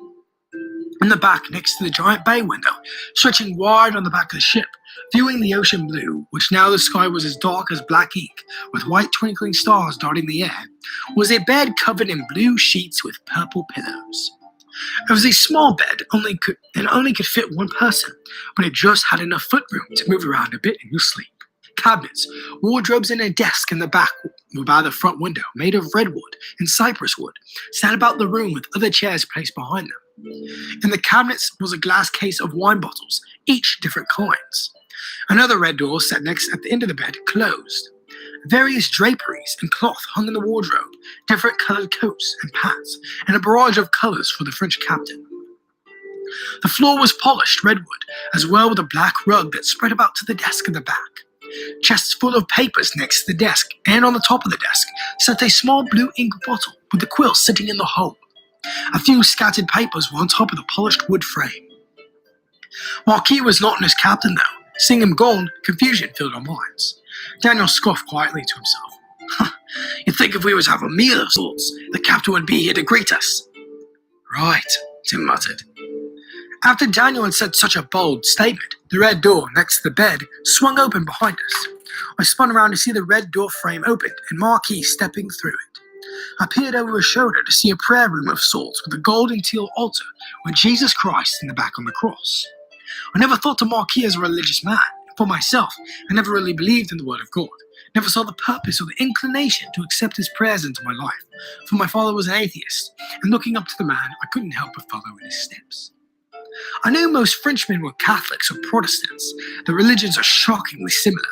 S2: In the back, next to the giant bay window, stretching wide on the back of the ship, viewing the ocean blue, which now the sky was as dark as black ink, with white twinkling stars dotting the air, was a bed covered in blue sheets with purple pillows. It was a small bed, only could fit one person, but it just had enough footroom to move around a bit in your sleep. Cabinets, wardrobes, and a desk in the back by the front window, made of redwood and cypress wood, sat about the room with other chairs placed behind them. In the cabinets was a glass case of wine bottles, each different kinds. Another red door sat next at the end of the bed, closed. Various draperies and cloth hung in the wardrobe, different colored coats and pants, and a barrage of colors for the French captain. The floor was polished redwood, as well with a black rug that spread about to the desk in the back. Chests full of papers next to the desk, and on the top of the desk sat a small blue ink bottle with the quill sitting in the hole. A few scattered papers were on top of the polished wood frame. Marquis was not in his captain, though. Seeing him gone, confusion filled our minds. Daniel scoffed quietly to himself. You'd think if we was to have a meal of sorts, the captain would be here to greet us. Right, Tim muttered. After Daniel had said such a bold statement, the red door next to the bed swung open behind us. I spun around to see the red door frame opened and Marquis stepping through it. I peered over his shoulder to see a prayer room of sorts with a gold and teal altar with Jesus Christ in the back on the cross. I never thought of Marquis as a religious man. For myself, I never really believed in the word of God. Never saw the purpose or the inclination to accept his prayers into my life, for my father was an atheist, and looking up to the man, I couldn't help but follow in his steps. I knew most Frenchmen were Catholics or Protestants. The religions are shockingly similar,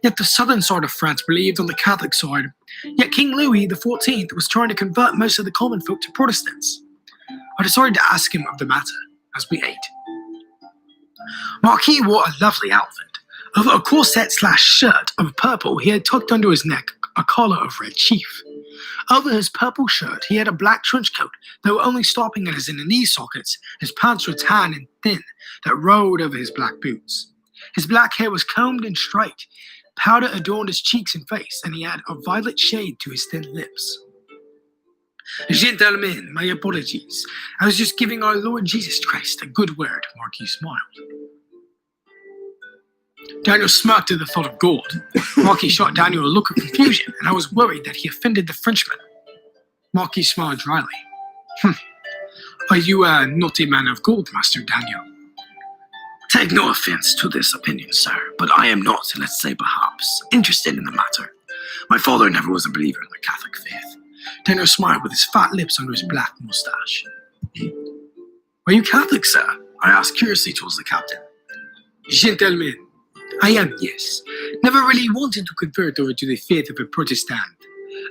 S2: yet the southern side of France believed on the Catholic side, yet King Louis XIV was trying to convert most of the common folk to Protestants. I decided to ask him of the matter as we ate. Marquis wore a lovely outfit. Over a corset/shirt of purple, he had tucked under his neck a collar of red chief. Over his purple shirt, he had a black trench coat, though only stopping at his knee sockets. His pants were tan and thin, that rolled over his black boots. His black hair was combed and straight. Powder adorned his cheeks and face, and he had a violet shade to his thin lips. Gentlemen, my apologies. I was just giving our Lord Jesus Christ a good word, Marquis smiled. Daniel smirked at the thought of gold. Marquis shot Daniel a look of confusion, and I was worried that he offended the Frenchman. Marquis smiled dryly. Are you not a man of gold, Master Daniel? Take no offense to this opinion, sir, but I am not, let's say perhaps, interested in the matter. My father never was a believer in the Catholic faith. Daniel smiled with his fat lips under his black moustache. Are you Catholic, sir? I asked curiously towards the captain. Gentlemen, I am, yes. Never really wanted to convert over to the faith of a Protestant.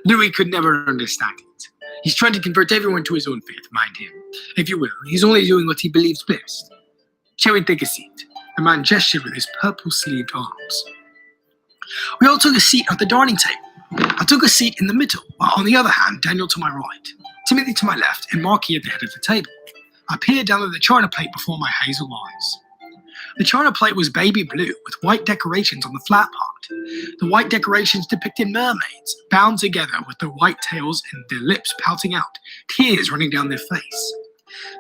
S2: Louis could never understand it. He's trying to convert everyone to his own faith, mind him. If you will, he's only doing what he believes best. Shall we take a seat? The man gestured with his purple-sleeved arms. We all took a seat at the dining table. I took a seat in the middle, while on the other hand, Daniel to my right, Timothy to my left, and Marquis at the head of the table. I peered down at the china plate before my hazel eyes. The china plate was baby blue with white decorations on the flat part. The white decorations depicted mermaids, bound together with their white tails and their lips pouting out, tears running down their face.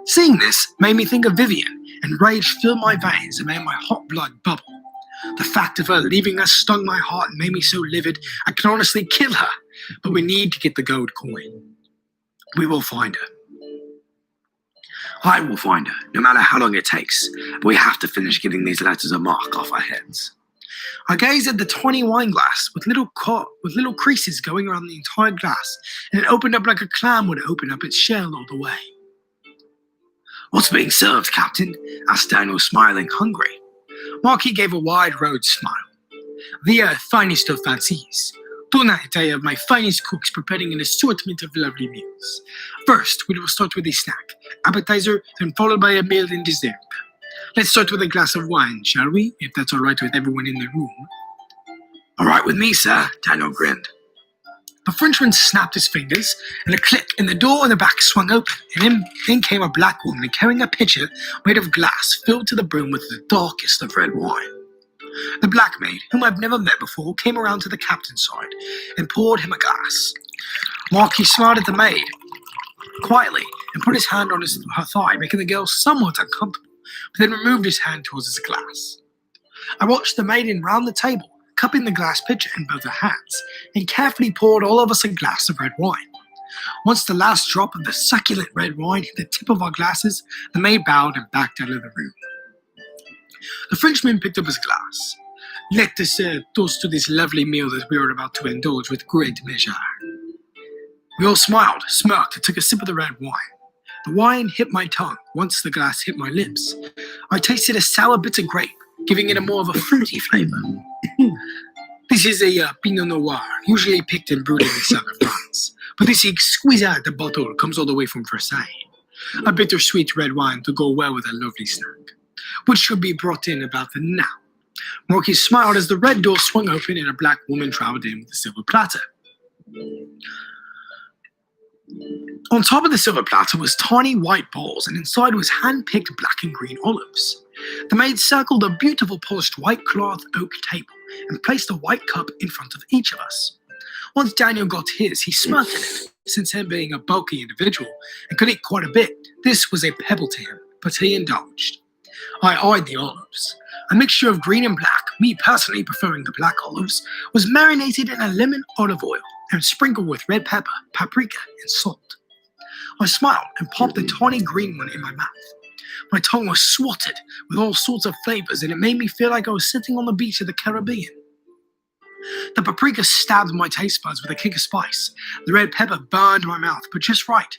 S2: Seeing this made me think of Vivian, and rage filled my veins and made my hot blood bubble. The fact of her leaving us stung my heart and made me so livid I could honestly kill her, but we need to get the gold coin. We will find her. I will find her, no matter how long it takes, but we have to finish getting these letters of marque off our heads. I gazed at the tiny wine glass with little creases going around the entire glass, and it opened up like a clam would open up its shell all the way. What's being served, Captain? Asked Daniel, smiling, hungry. Marquis gave a wide-road smile. The finest of fancies. Tonight I have my finest cooks preparing an assortment of lovely meals. First, we will start with a snack, appetizer, then followed by a meal and dessert. Let's start with a glass of wine, shall we? If that's all right with everyone in the room. All right with me, sir, Daniel grinned. The Frenchman snapped his fingers, and a click, and the door in the back swung open, and in came a black woman carrying a pitcher made of glass filled to the brim with the darkest of red wine. The black maid, whom I've never met before, came around to the captain's side and poured him a glass. Marquis smiled at the maid quietly and put his hand on her thigh, making the girl somewhat uncomfortable, but then removed his hand towards his glass. I watched the maiden round the table, cupping the glass pitcher in both her hands, and carefully poured all of us a glass of red wine. Once the last drop of the succulent red wine hit the tip of our glasses, the maid bowed and backed out of the room. The Frenchman picked up his glass. Let us toast to this lovely meal that we are about to indulge with great measure. We all smiled, smirked, and took a sip of the red wine. The wine hit my tongue once the glass hit my lips. I tasted a sour bitter grape, giving it a more of a fruity flavor. This is a Pinot Noir, usually picked and brewed in the south of France. But this exquisite bottle comes all the way from Versailles. a bittersweet red wine to go well with a lovely snack, which should be brought in about the now. Marquis smiled as the red door swung open and a black woman traveled in with a silver platter. On top of the silver platter was tiny white bowls, and inside was hand-picked black and green olives. The maid circled a beautiful polished white cloth oak table and placed a white cup in front of each of us. Once Daniel got his, he smirked at it. Since him being a bulky individual and could eat quite a bit, this was a pebble to him, but he indulged. I eyed the olives. A mixture of green and black, me personally preferring the black olives, was marinated in a lemon olive oil and sprinkled with red pepper, paprika, and salt. I smiled and popped the tiny green one in my mouth. My tongue was swatted with all sorts of flavors, and it made me feel like I was sitting on the beach of the Caribbean. The paprika stabbed my taste buds with a kick of spice. The red pepper burned my mouth, but just right.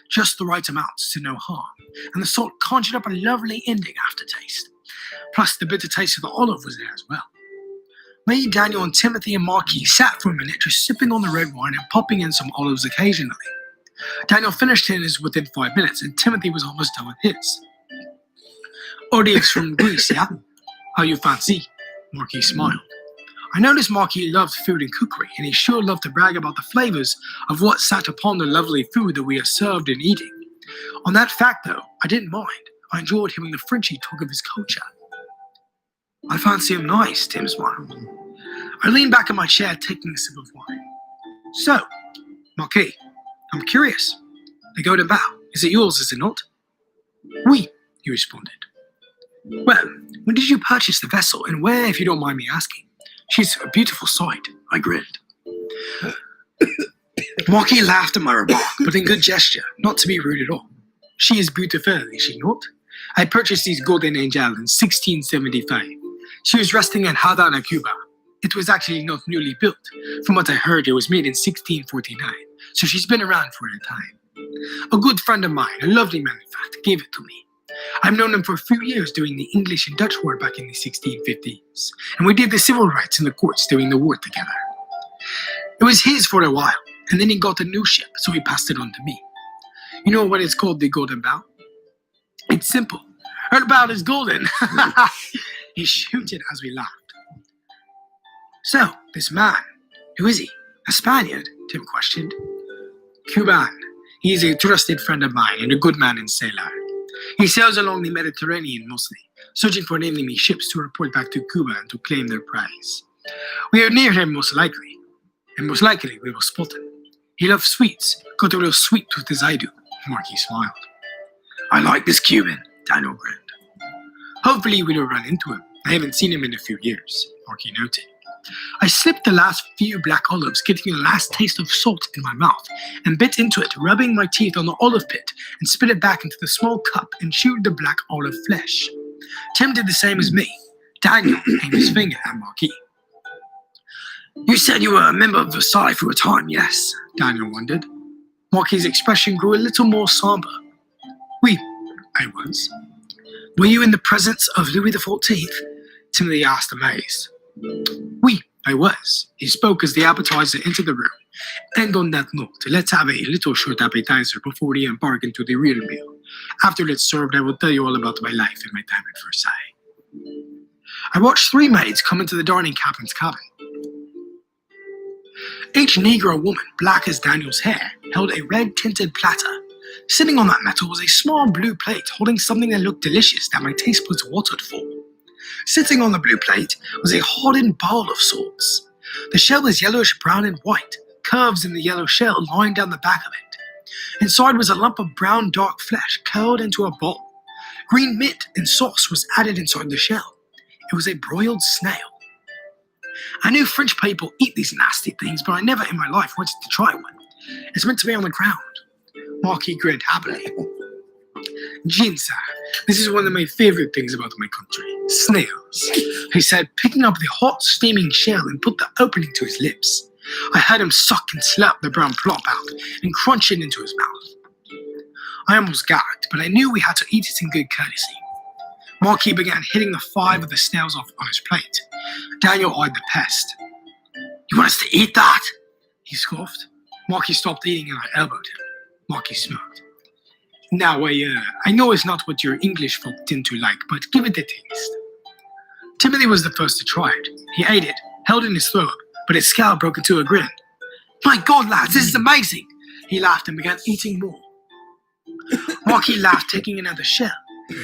S2: Just the right amounts to no harm. And the salt conjured up a lovely ending aftertaste. Plus, the bitter taste of the olive was there as well. Me, Daniel, and Timothy and Marquis sat for a minute just sipping on the red wine and popping in some olives occasionally. Daniel finished his within 5 minutes, and Timothy was almost done with his. Audience from Greece, yeah? How you fancy? Marquis smiled. I noticed Marquis loved food and cookery, and he sure loved to brag about the flavors of what sat upon the lovely food that we are served in eating. On that fact, though, I didn't mind. I enjoyed hearing the Frenchie talk of his culture. I fancy him nice, Tim smiled. I leaned back in my chair, taking a sip of wine. So, Marquis, I'm curious. The Golden Bough, is it yours, is it not? Oui, he responded. Well, when did you purchase the vessel, and where, if you don't mind me asking? She's a beautiful sight, I grinned. Marquis laughed at my remark, but in good gesture, not to be rude at all. She is beautiful, is she not? I purchased these golden angels in 1675. She was resting in Havana, Cuba. It was actually not newly built. From what I heard, it was made in 1649, so she's been around for a time. A good friend of mine, a lovely man in fact, gave it to me. I've known him for a few years during the English and Dutch War back in the 1650s, and we did the civil rights in the courts during the war together. It was his for a while, and then he got a new ship, so he passed it on to me. You know what it's called, the Golden Bough? It's simple. Her bow is golden. He shouted as we laughed. So, this man, who is he? A Spaniard? Tim questioned. Cuban. He is a trusted friend of mine and a good man and sailor. He sails along the Mediterranean mostly, searching for enemy ships to report back to Cuba and to claim their prize. We are near him most likely, and most likely we will spot him. He loves sweets, got a real sweet tooth as I do, Marquis smiled. I like this Cuban, Daniel grinned. Hopefully we will run into him. I haven't seen him in a few years, Marquis noted. I slipped the last few black olives, getting the last taste of salt in my mouth, and bit into it, rubbing my teeth on the olive pit, and spit it back into the small cup and chewed the black olive flesh. Tim did the same as me. Daniel aimed his finger at Marquis. You said you were a member of Versailles for a time, yes? Daniel wondered. Marquis' expression grew a little more somber. Oui, I was. Were you in the presence of Louis XIV? Timothy asked, amazed. Oui, I was. He spoke as the appetizer entered the room. And on that note, let's have a little short appetizer before we embark into the real meal. After it's served, I will tell you all about my life and my time at Versailles. I watched 3 maids come into the dining captain's cabin. Each Negro woman, black as Daniel's hair, held a red-tinted platter. Sitting on that metal was a small blue plate holding something that looked delicious that my taste buds watered for. Sitting on the blue plate was a hardened bowl of sorts. The shell was yellowish brown and white, curves in the yellow shell lying down the back of it. Inside was a lump of brown dark flesh curled into a ball. Green mint and sauce was added inside the shell. It was a broiled snail. I knew French people eat these nasty things, but I never in my life wanted to try one. It's meant to be on the ground. Marquis grinned happily. Jean, sir, this is one of my favorite things about my country. Snails, he said, picking up the hot, steaming shell and put the opening to his lips. I heard him suck and slap the brown plop out and crunch it into his mouth. I almost gagged, but I knew we had to eat it in good courtesy. Marquis began hitting the 5 of the snails off on his plate. Daniel eyed the pest. You want us to eat that? He scoffed. Marquis stopped eating and I elbowed him. Marquis smirked. Now, I know it's not what your English folk tend to like, but give it a taste. Timothy was the first to try it. He ate it, held it in his throat, but his scowl broke into a grin. My God, lads, this is amazing! He laughed and began eating more. Marky laughed, taking another shell.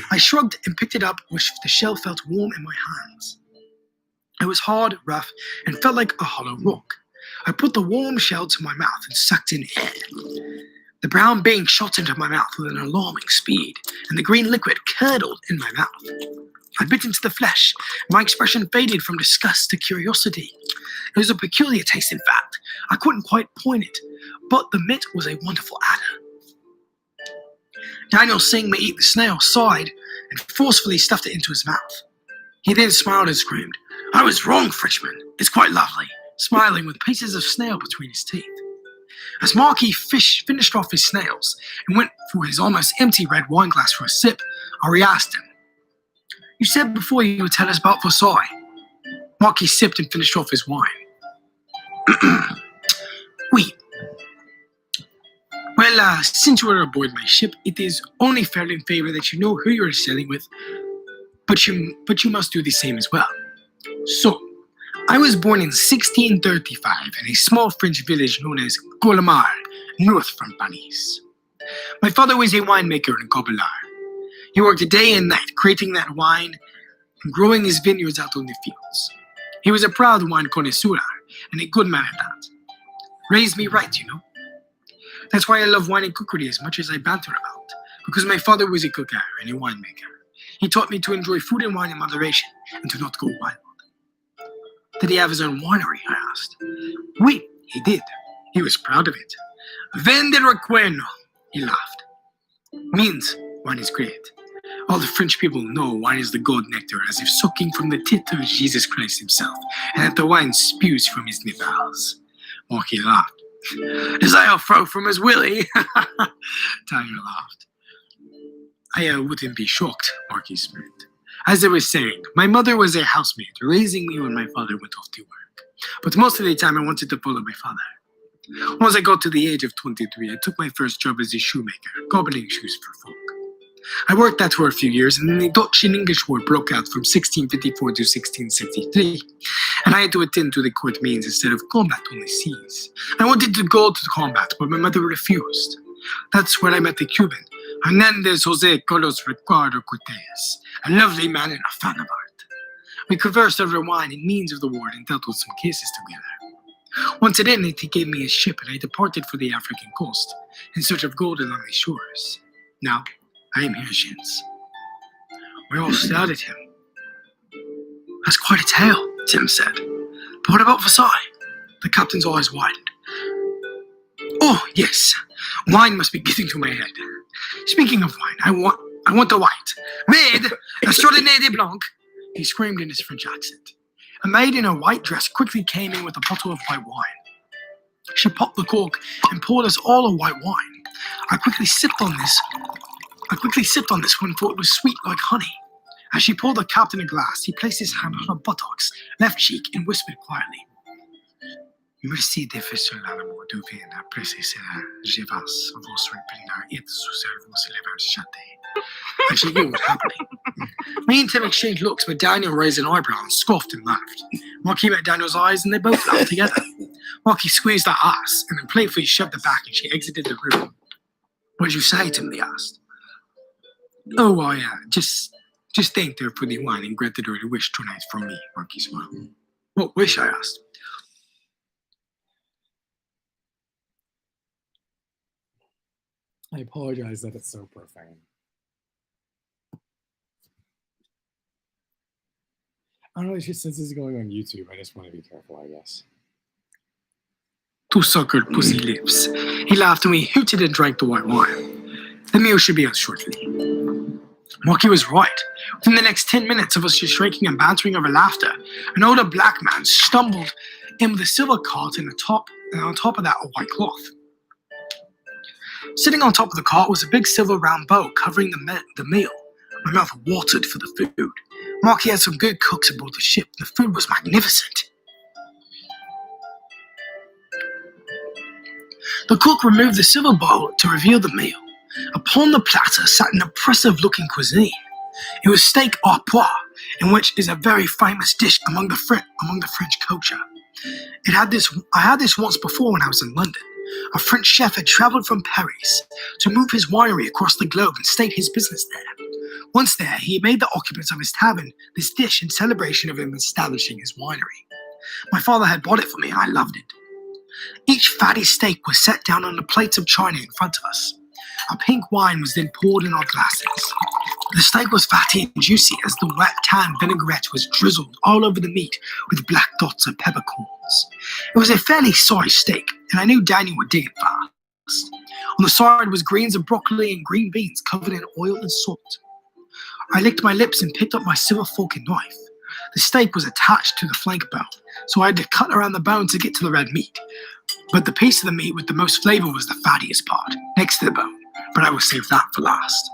S2: I shrugged and picked it up, which the shell felt warm in my hands. It was hard, rough, and felt like a hollow rock. I put the warm shell to my mouth and sucked in air. The brown bean shot into my mouth with an alarming speed, and the green liquid curdled in my mouth. I bit into the flesh. My expression faded from disgust to curiosity. It was a peculiar taste, in fact. I couldn't quite point it, but the meat was a wonderful adder. Daniel, seeing me eat the snail, sighed and forcefully stuffed it into his mouth. He then smiled and screamed, I was wrong, Frenchman. It's quite lovely, smiling with pieces of snail between his teeth. As Marky finished off his snails and went for his almost empty red wine glass for a sip, I re-asked him, You said before you would tell us about Versailles. Marky sipped and finished off his wine. Oui. Well, since you are aboard my ship, it is only fair in favor that you know who you are sailing with, but you must do the same as well. So, I was born in 1635 in a small French village known as Colmar, north from Paris. My father was a winemaker and cobbler. He worked day and night creating that wine and growing his vineyards out on the fields. He was a proud wine connoisseur and a good man at that. Raised me right, you know. That's why I love wine and cookery as much as I banter about, because my father was a cooker and a winemaker. He taught me to enjoy food and wine in moderation and to not go wild. Did he have his own winery? I asked. Oui, he did. He was proud of it. Vin de recuerdo, he laughed. Means wine is great. All the French people know wine is the gold nectar, as if sucking from the tit of Jesus Christ himself, and that the wine spews from his nipples. Marky laughed. Does I throw from his willy? Tyler laughed. I wouldn't be shocked, Marky smirked. As I was saying, my mother was a housemaid, raising me when my father went off to work. But most of the time I wanted to follow my father. Once I got to the age of 23, I took my first job as a shoemaker, cobbling shoes for folk. I worked that for a few years, and then the Dutch and English War broke out from 1654 to 1663, and I had to attend to the court means instead of combat on the seas. I wanted to go to combat, but my mother refused. That's where I met the Cuban, Hernandez Jose Carlos Ricardo Cortez, a lovely man and a fan of art. We conversed over wine and means of the war and dealt with some cases together. Once at it, he gave me his ship, and I departed for the African coast in search of gold along the shores. Now, I am here since. We all stared at him. That's quite a tale, Tim said. But what about Versailles? The captain's eyes widened. Oh, yes. Wine must be getting to my head. Speaking of wine, I want the white. Maid, a Chardonnay de Blanc, he screamed in his French accent. A maid in a white dress quickly came in with a bottle of white wine. She popped the cork and poured us all a white wine. I quickly sipped on this one, for it was sweet like honey. As she poured the captain a glass, he placed his hand on her buttocks, left cheek, and whispered quietly, Merci de faire cela, l'amour du vin. Après cela, je vais vous répondre et vous lever chaté. And she knew what was happening. Me and Tim exchanged looks, but Daniel raised an eyebrow and scoffed and laughed. Marky met Daniel's eyes, and they both laughed together. Marky squeezed her ass, and then playfully shoved her back, and she exited the room. What did you say, Timothy asked. Oh, I just thanked her for the wine and granted her a wish tonight from me, Marky smiled. What wish? I asked.
S1: I apologize that it's so profane. I don't know, it's just since this is going on YouTube, I just want to be careful, I guess.
S2: Two suckered pussy lips. He laughed and we hooted and drank the white wine. The meal should be on shortly. Marky was right. Within the next 10 minutes of us just shrieking and bantering over laughter, an older black man stumbled in with a silver cart and on top of that a white cloth. Sitting on top of the cart was a big silver round bowl covering the meal. My mouth watered for the food. Marky had some good cooks aboard the ship. The food was magnificent. The cook removed the silver bowl to reveal the meal. Upon the platter sat an impressive-looking cuisine. It was steak au pois, in which is a very famous dish among the French culture. I had this once before when I was in London. A French chef had travelled from Paris to move his winery across the globe and state his business there. Once there, he made the occupants of his tavern this dish in celebration of him establishing his winery. My father had bought it for me and I loved it. Each fatty steak was set down on the plates of china in front of us. A pink wine was then poured in our glasses. The steak was fatty and juicy as the wet tan vinaigrette was drizzled all over the meat with black dots of peppercorns. It was a fairly soy steak, and I knew Daniel would dig it fast. On the side was greens of broccoli and green beans covered in oil and salt. I licked my lips and picked up my silver fork and knife. The steak was attached to the flank bone, so I had to cut around the bone to get to the red meat. But the piece of the meat with the most flavor was the fattiest part, next to the bone, but I will save that for last.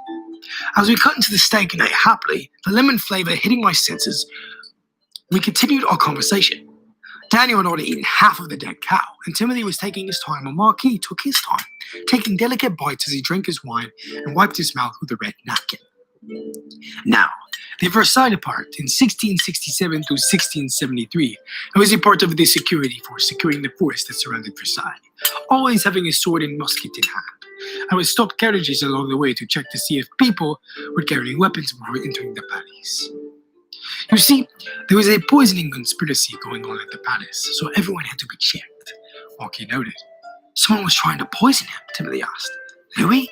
S2: As we cut into the steak and ate happily, the lemon flavor hitting my senses, we continued our conversation. Daniel had already eaten half of the dead cow, and Timothy was taking his time, and Marquis took his time, taking delicate bites as he drank his wine and wiped his mouth with a red napkin. Now, the Versailles part in 1667 to 1673, I was a part of the security force securing the forest that surrounded Versailles, always having a sword and musket in hand. I would stop carriages along the way to check to see if people were carrying weapons before entering the palace. You see, there was a poisoning conspiracy going on at the palace, so everyone had to be checked. Marquis noted. Someone was trying to poison him, Timothy asked. Louis?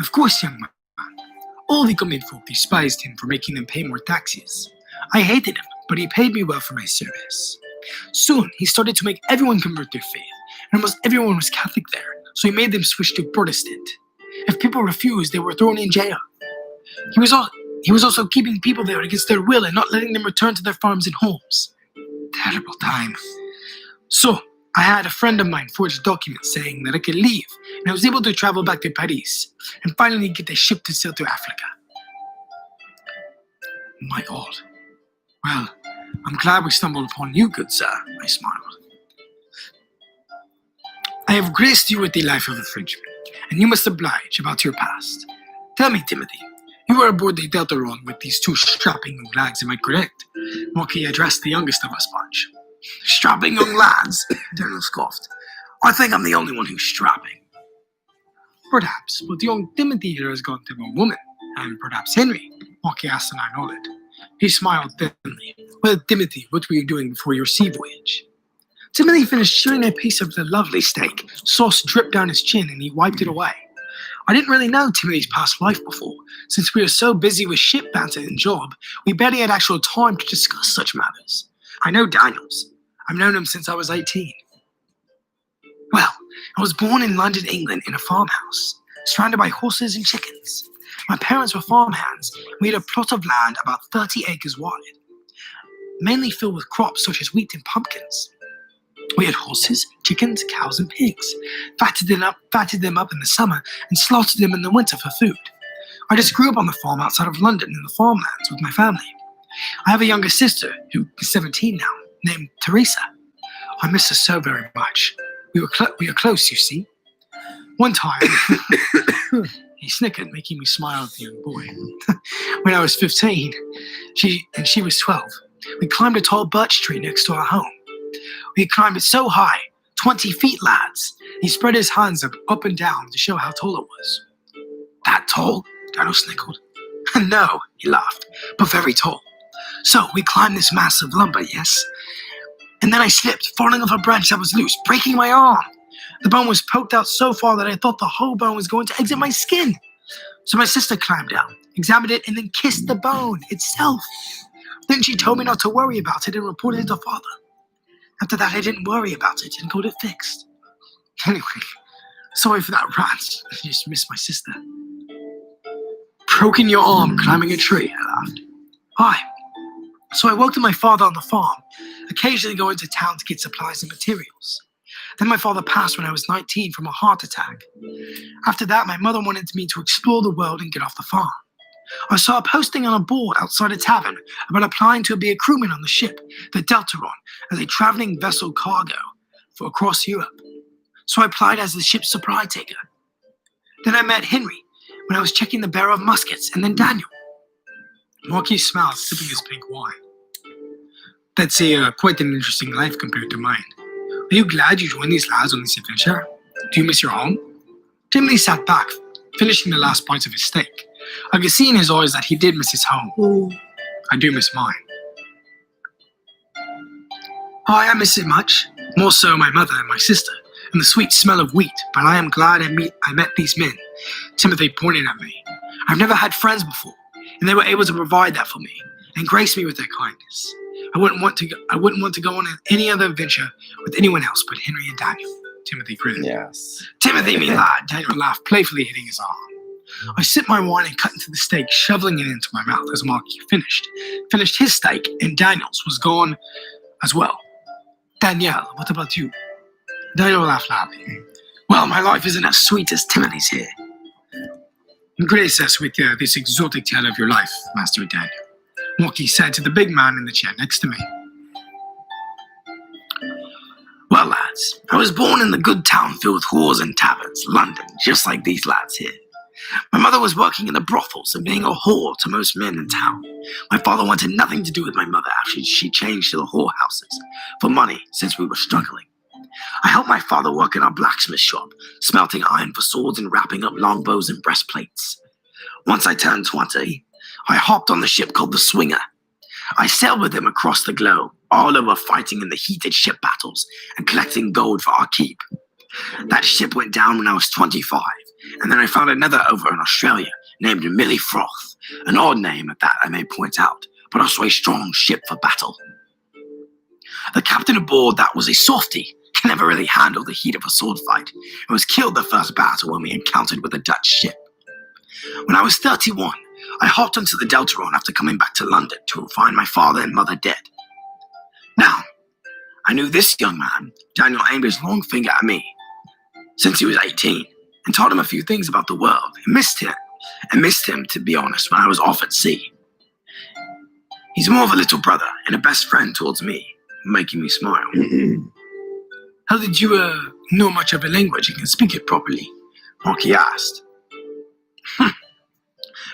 S2: Of course, young man. All the common folk despised him for making them pay more taxes. I hated him, but he paid me well for my service. Soon, he started to make everyone convert their faith, and almost everyone was Catholic there, so he made them switch to Protestant. If people refused, they were thrown in jail. He was also keeping people there against their will and not letting them return to their farms and homes. Terrible time. So, I had a friend of mine forge documents saying that I could leave, and I was able to travel back to Paris and finally get a ship to sail to Africa. My God. Well, I'm glad we stumbled upon you, good sir, I smiled. I have graced you with the life of a Frenchman, and you must oblige about your past. Tell me, Timothy, you were aboard the Deltaron with these two strapping young lads, am I correct? Marquis addressed the youngest of us bunch. Strapping young lads? Daniel scoffed. I think I'm the only one who's strapping. Perhaps, but young Timothy here has gone to a woman, and perhaps Henry, Marquis asked and I nodded. He smiled thinly. Well, Timothy, what were you doing before your sea voyage? Timothy finished chewing a piece of the lovely steak. Sauce dripped down his chin and he wiped it away. I didn't really know Timothy's past life before. Since we were so busy with ship banter and job, we barely had actual time to discuss such matters. I know Daniel's. I've known him since I was 18. Well, I was born in London, England, in a farmhouse, surrounded by horses and chickens. My parents were farmhands. We had a plot of land about 30 acres wide, mainly filled with crops such as wheat and pumpkins. We had horses, chickens, cows, and pigs, fatted them up in the summer and slaughtered them in the winter for food. I just grew up on the farm outside of London in the farmlands with my family. I have a younger sister, who is 17 now, named Teresa. I miss her so very much. We are close, you see. One time, he snickered, making me smile at the young boy. When I was 15, she was 12, we climbed a tall birch tree next to our home. We climbed it so high, 20 feet, lads. He spread his hands up and down to show how tall it was. That tall? Daniel snickered. No, he laughed, but very tall. So we climbed this mass of lumber, yes? And then I slipped, falling off a branch that was loose, breaking my arm. The bone was poked out so far that I thought the whole bone was going to exit my skin. So my sister climbed down, examined it, and then kissed the bone itself. Then she told me not to worry about it and reported it to father. After that, I didn't worry about it and got it fixed. Anyway, sorry for that rant. I just missed my sister. Broken your arm climbing a tree, I laughed. Hi. So I worked with my father on the farm, occasionally going to town to get supplies and materials. Then my father passed when I was 19 from a heart attack. After that, my mother wanted me to explore the world and get off the farm. I saw a posting on a board outside a tavern about applying to be a crewman on the ship, the Deltaron, as a traveling vessel cargo for across Europe. So I applied as the ship's supply taker. Then I met Henry when I was checking the barrel of muskets, and then Daniel. Marquis smiled, sipping his pink wine. That's quite an interesting life compared to mine. Are you glad you joined these lads on this adventure? Do you miss your home? Timothy sat back, finishing the last bites of his steak. I could see in his eyes that he did miss his home. I do miss mine. Oh, I miss it much. More so my mother and my sister, and the sweet smell of wheat, but I am glad I met these men. Timothy pointed at me. I've never had friends before, and they were able to provide that for me, and grace me with their kindness. I wouldn't want to go on any other adventure with anyone else but Henry and Daniel. Timothy grinned.
S3: Yes.
S2: Timothy, me lad. Daniel laughed, playfully hitting his arm. I sipped my wine and cut into the steak, shoveling it into my mouth as Marquis finished his steak, and Daniel's was gone as well. Danielle, what about you? Daniel laughed loudly. Well, my life isn't as sweet as Timothy's here. Grace us with this exotic tale of your life, Master Daniel, Marquis said to the big man in the chair next to me. Well, lads, I was born in the good town filled with whores and taverns, London, just like these lads here. My mother was working in the brothels and being a whore to most men in town. My father wanted nothing to do with my mother after she changed to the whorehouses for money since we were struggling. I helped my father work in our blacksmith shop, smelting iron for swords and wrapping up longbows and breastplates. Once I turned 20, I hopped on the ship called the Swinger. I sailed with him across the globe, all over fighting in the heated ship battles and collecting gold for our keep. That ship went down when I was 25, and then I found another over in Australia named Millie Froth, an odd name at that I may point out, but also a strong ship for battle. The captain aboard that was a softy, can never really handle the heat of a sword fight, and was killed the first battle when we encountered with a Dutch ship. When I was 31, I hopped onto the Deltaron after coming back to London to find my father and mother dead. Now, I knew this young man, Daniel, aimed his long finger at me since he was 18, and taught him a few things about the world, and missed him, to be honest, when I was off at sea. He's more of a little brother and a best friend towards me, making me smile. How did you know much of a language and can speak it properly? Marquis asked.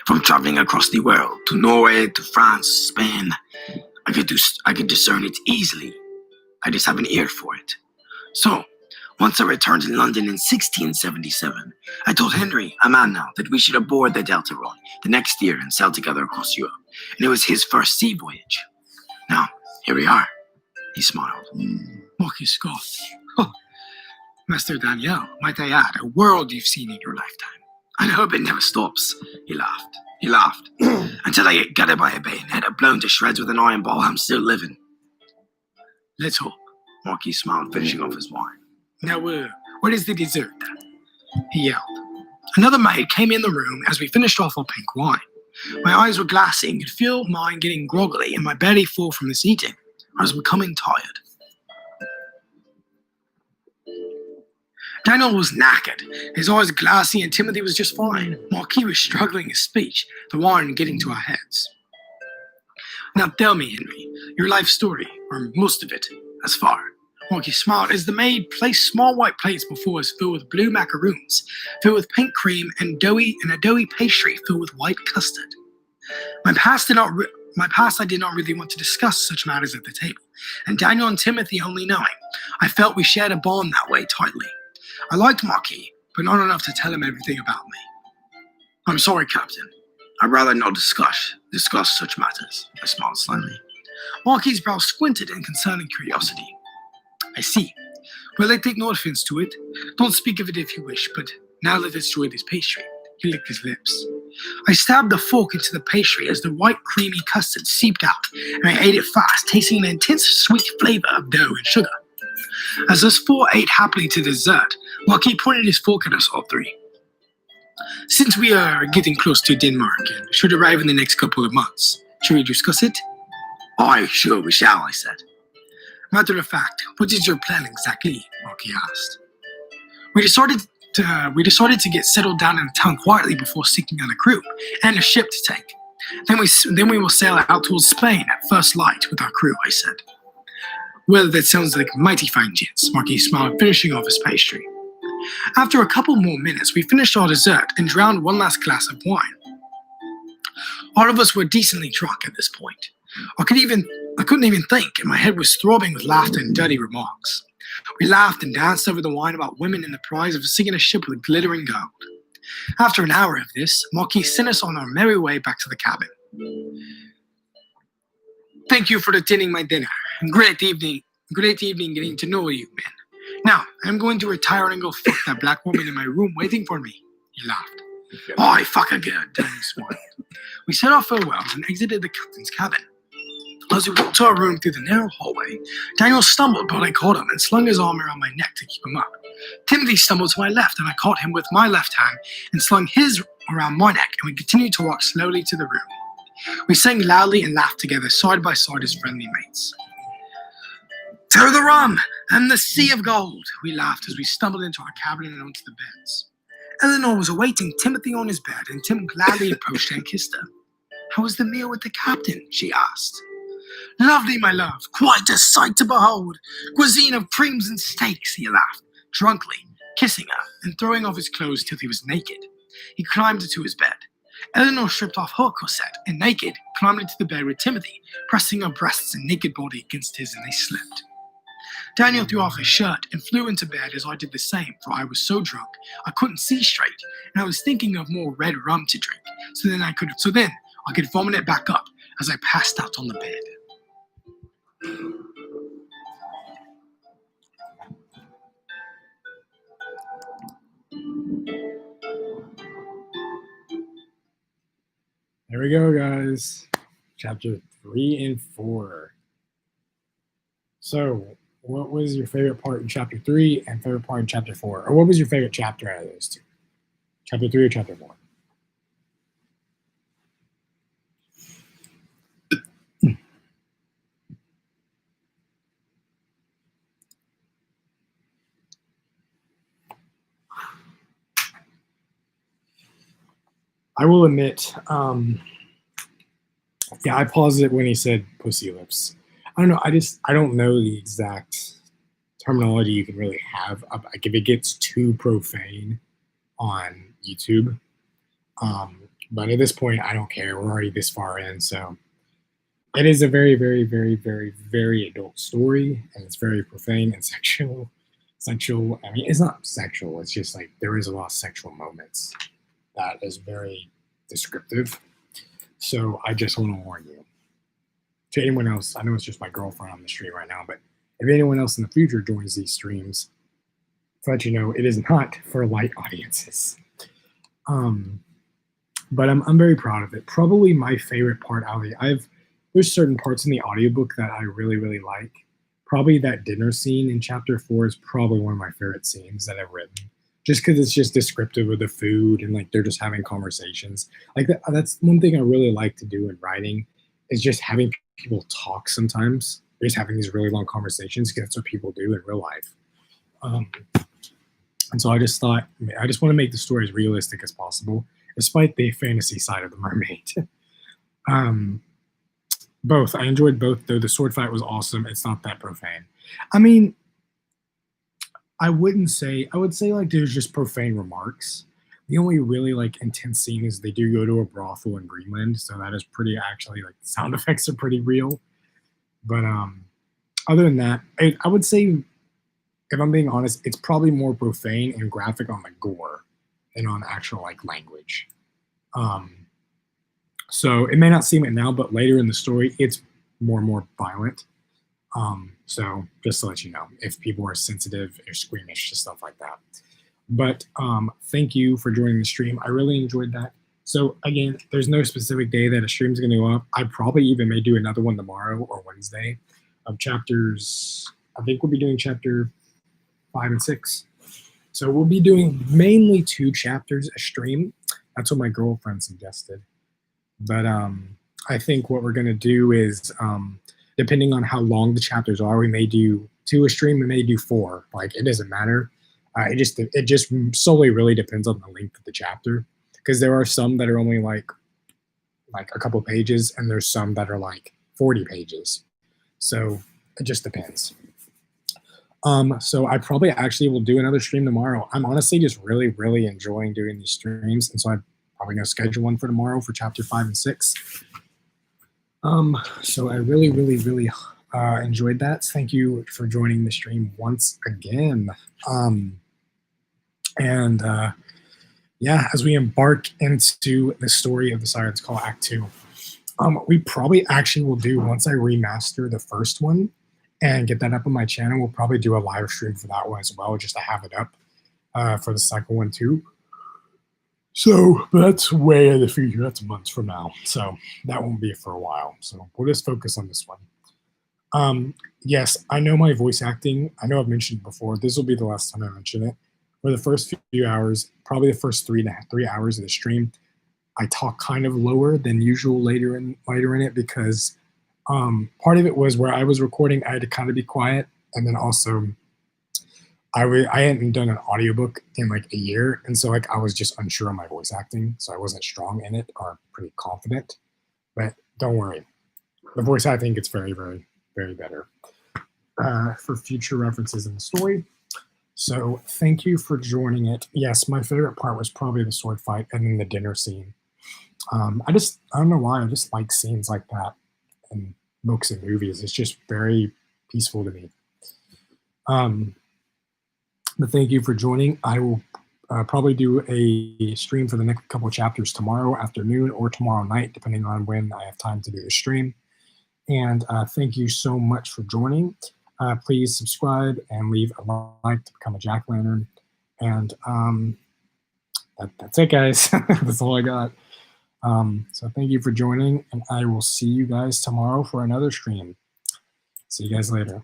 S2: From traveling across the world to Norway, to France, Spain, I could discern it easily. I just have an ear for it. So, once I returned to London in 1677, I told Henry, a man now, that we should aboard the Deltaron the next year and sail together across Europe. And it was his first sea voyage. Now, here we are. He smiled. Marquis scoffed. Oh, Master Daniel, might I add, a world you've seen in your lifetime. I hope it never stops. He laughed. Until I get gutted by a bayonet or blown to shreds with an iron ball, I'm still living. Let's hope. Marquis smiled, finishing off his wine. Now, what is the dessert? He yelled. Another maid came in the room as we finished off our pink wine. My eyes were glassy and could feel mine getting groggly and my belly full from this eating. I was becoming tired. Daniel was knackered, his eyes glassy, and Timothy was just fine. Marquis was struggling his speech, the wine getting to our heads. Now tell me, Henry, your life story, or most of it, as far. Marquis smiled as the maid placed small white plates before us filled with blue macaroons, filled with pink cream, and a doughy pastry filled with white custard. My past I did not really want to discuss such matters at the table, and Daniel and Timothy only knowing, I felt we shared a bond that way tightly. I liked Marquis, but not enough to tell him everything about me. I'm sorry, Captain. I'd rather not discuss such matters. I smiled slightly. Marquis' brow squinted in concerning curiosity. I see. Well, I take no offense to it. Don't speak of it if you wish, but now let us enjoy this pastry. He licked his lips. I stabbed the fork into the pastry as the white creamy custard seeped out, and I ate it fast, tasting an intense sweet flavor of dough and sugar. As us four ate happily to dessert, Marquis pointed his fork at us all three. Since we are getting close to Denmark and should arrive in the next couple of months, should we discuss it? Aye, sure we shall, I said. Matter of fact, what is your plan exactly? Marquis asked. We decided to get settled down in the town quietly before seeking out a crew and a ship to take. Then we will sail out towards Spain at first light with our crew, I said. Well, that sounds like mighty fine, gents, Marquis smiled, finishing off his pastry. After a couple more minutes, we finished our dessert and drowned one last glass of wine. All of us were decently drunk at this point. I couldn't even think, and my head was throbbing with laughter and dirty remarks. We laughed and danced over the wine about women and the prize of sinking a ship with glittering gold. After an hour of this, Marquis sent us on our merry way back to the cabin. Thank you for attending my dinner. Great evening getting to know you, men. Now, I'm going to retire and go fuck that black woman in my room waiting for me. He laughed. Oh, I fuck again, Daniel smiled. We said our farewells and exited the captain's cabin. As we walked to our room through the narrow hallway, Daniel stumbled, but I caught him and slung his arm around my neck to keep him up. Timothy stumbled to my left, and I caught him with my left hand and slung his around my neck, and we continued to walk slowly to the room. We sang loudly and laughed together, side by side as friendly mates. To the rum and the sea of gold, we laughed as we stumbled into our cabin and onto the beds. Eleanor was awaiting Timothy on his bed, and Tim gladly approached her and kissed her. How was the meal with the captain? She asked. Lovely, my love, quite a sight to behold. Cuisine of creams and steaks, he laughed, drunkenly, kissing her and throwing off his clothes till he was naked. He climbed into his bed. Eleanor stripped off her corset and, naked, climbed into the bed with Timothy, pressing her breasts and naked body against his, and they slept. Daniel threw off his shirt and flew into bed as I did the same, for I was so drunk I couldn't see straight, and I was thinking of more red rum to drink, so then I could vomit it back up as I passed out on the bed.
S1: There we go, guys. Chapter 3 and 4. So, what was your favorite part in chapter 3 and favorite part in chapter 4? Or what was your favorite chapter out of those two? Chapter 3 or chapter 4? I will admit, yeah, I paused it when he said pussy lips. I don't know. I don't know the exact terminology you can really have. Like if it gets too profane on YouTube. But at this point, I don't care. We're already this far in. So it is a very, very, very, very, very adult story. And it's very profane and sexual. I mean, it's not sexual. It's just like there is a lot of sexual moments. That is very descriptive. So I just want to warn you. To anyone else, I know it's just my girlfriend on the stream right now, but if anyone else in the future joins these streams, to let you know, it is not for light audiences. But I'm very proud of it. Probably my favorite part out of it. There's certain parts in the audiobook that I really, really like. Probably that dinner scene in chapter 4 is probably one of my favorite scenes that I've written. Just because it's just descriptive of the food and like they're just having conversations. Like that's one thing I really like to do in writing is just having people talk sometimes. Just having these really long conversations because that's what people do in real life. And so I just thought, I just want to make the story as realistic as possible, despite the fantasy side of the mermaid. Both. I enjoyed both, though the sword fight was awesome. It's not that profane. I mean, I would say like there's just profane remarks. The only really like intense scene is they do go to a brothel in Greenland, so that is pretty actually like the sound effects are pretty real. But other than that, I would say, if I'm being honest, it's probably more profane and graphic on the gore than on actual like language. So it may not seem it now, but later in the story, it's more and more violent. So just to let you know, if people are sensitive or squeamish to stuff like that. But thank you for joining the stream. I really enjoyed that. So again, there's no specific day that a stream's going to go up. I probably even may do another one tomorrow or Wednesday of chapters. I think we'll be doing chapter 5 and 6. So we'll be doing mainly 2 chapters a stream. That's what my girlfriend suggested. But I think what we're going to do is, depending on how long the chapters are, we may do 2 a stream, we may do 4. Like, it doesn't matter. It just solely really depends on the length of the chapter. Because there are some that are only like a couple pages, and there's some that are like 40 pages. So it just depends. So I probably actually will do another stream tomorrow. I'm honestly just really, really enjoying doing these streams, and so I'm probably gonna schedule one for tomorrow for chapter 5 and 6. So I really, really, really enjoyed that. Thank you for joining the stream once again. Yeah, as we embark into the story of the Siren's Call Act 2, we probably actually will do, once I remaster the first one and get that up on my channel, we'll probably do a live stream for that one as well, just to have it up for the cycle 1 too. So that's way in the future. That's months from now. So that won't be for a while. So we'll just focus on this one. Yes, I know my voice acting. I know I've mentioned before. This will be the last time I mention it. For the first few hours, probably the first 3 hours of the stream, I talk kind of lower than usual later in it because part of it was where I was recording, I had to kind of be quiet, and then also I hadn't done an audiobook in like a year, and so like I was just unsure on my voice acting, so I wasn't strong in it or pretty confident. But don't worry, the voice acting gets very, very, very better for future references in the story. So thank you for joining it. Yes, my favorite part was probably the sword fight and then the dinner scene. I don't know why, I just like scenes like that in books and movies. It's just very peaceful to me. But thank you for joining. I will probably do a stream for the next couple of chapters tomorrow afternoon or tomorrow night, depending on when I have time to do the stream. And thank you so much for joining. Please subscribe and leave a like to become a jack-lantern. And that's it, guys. That's all I got. So thank you for joining, and I will see you guys tomorrow for another stream. See you guys later.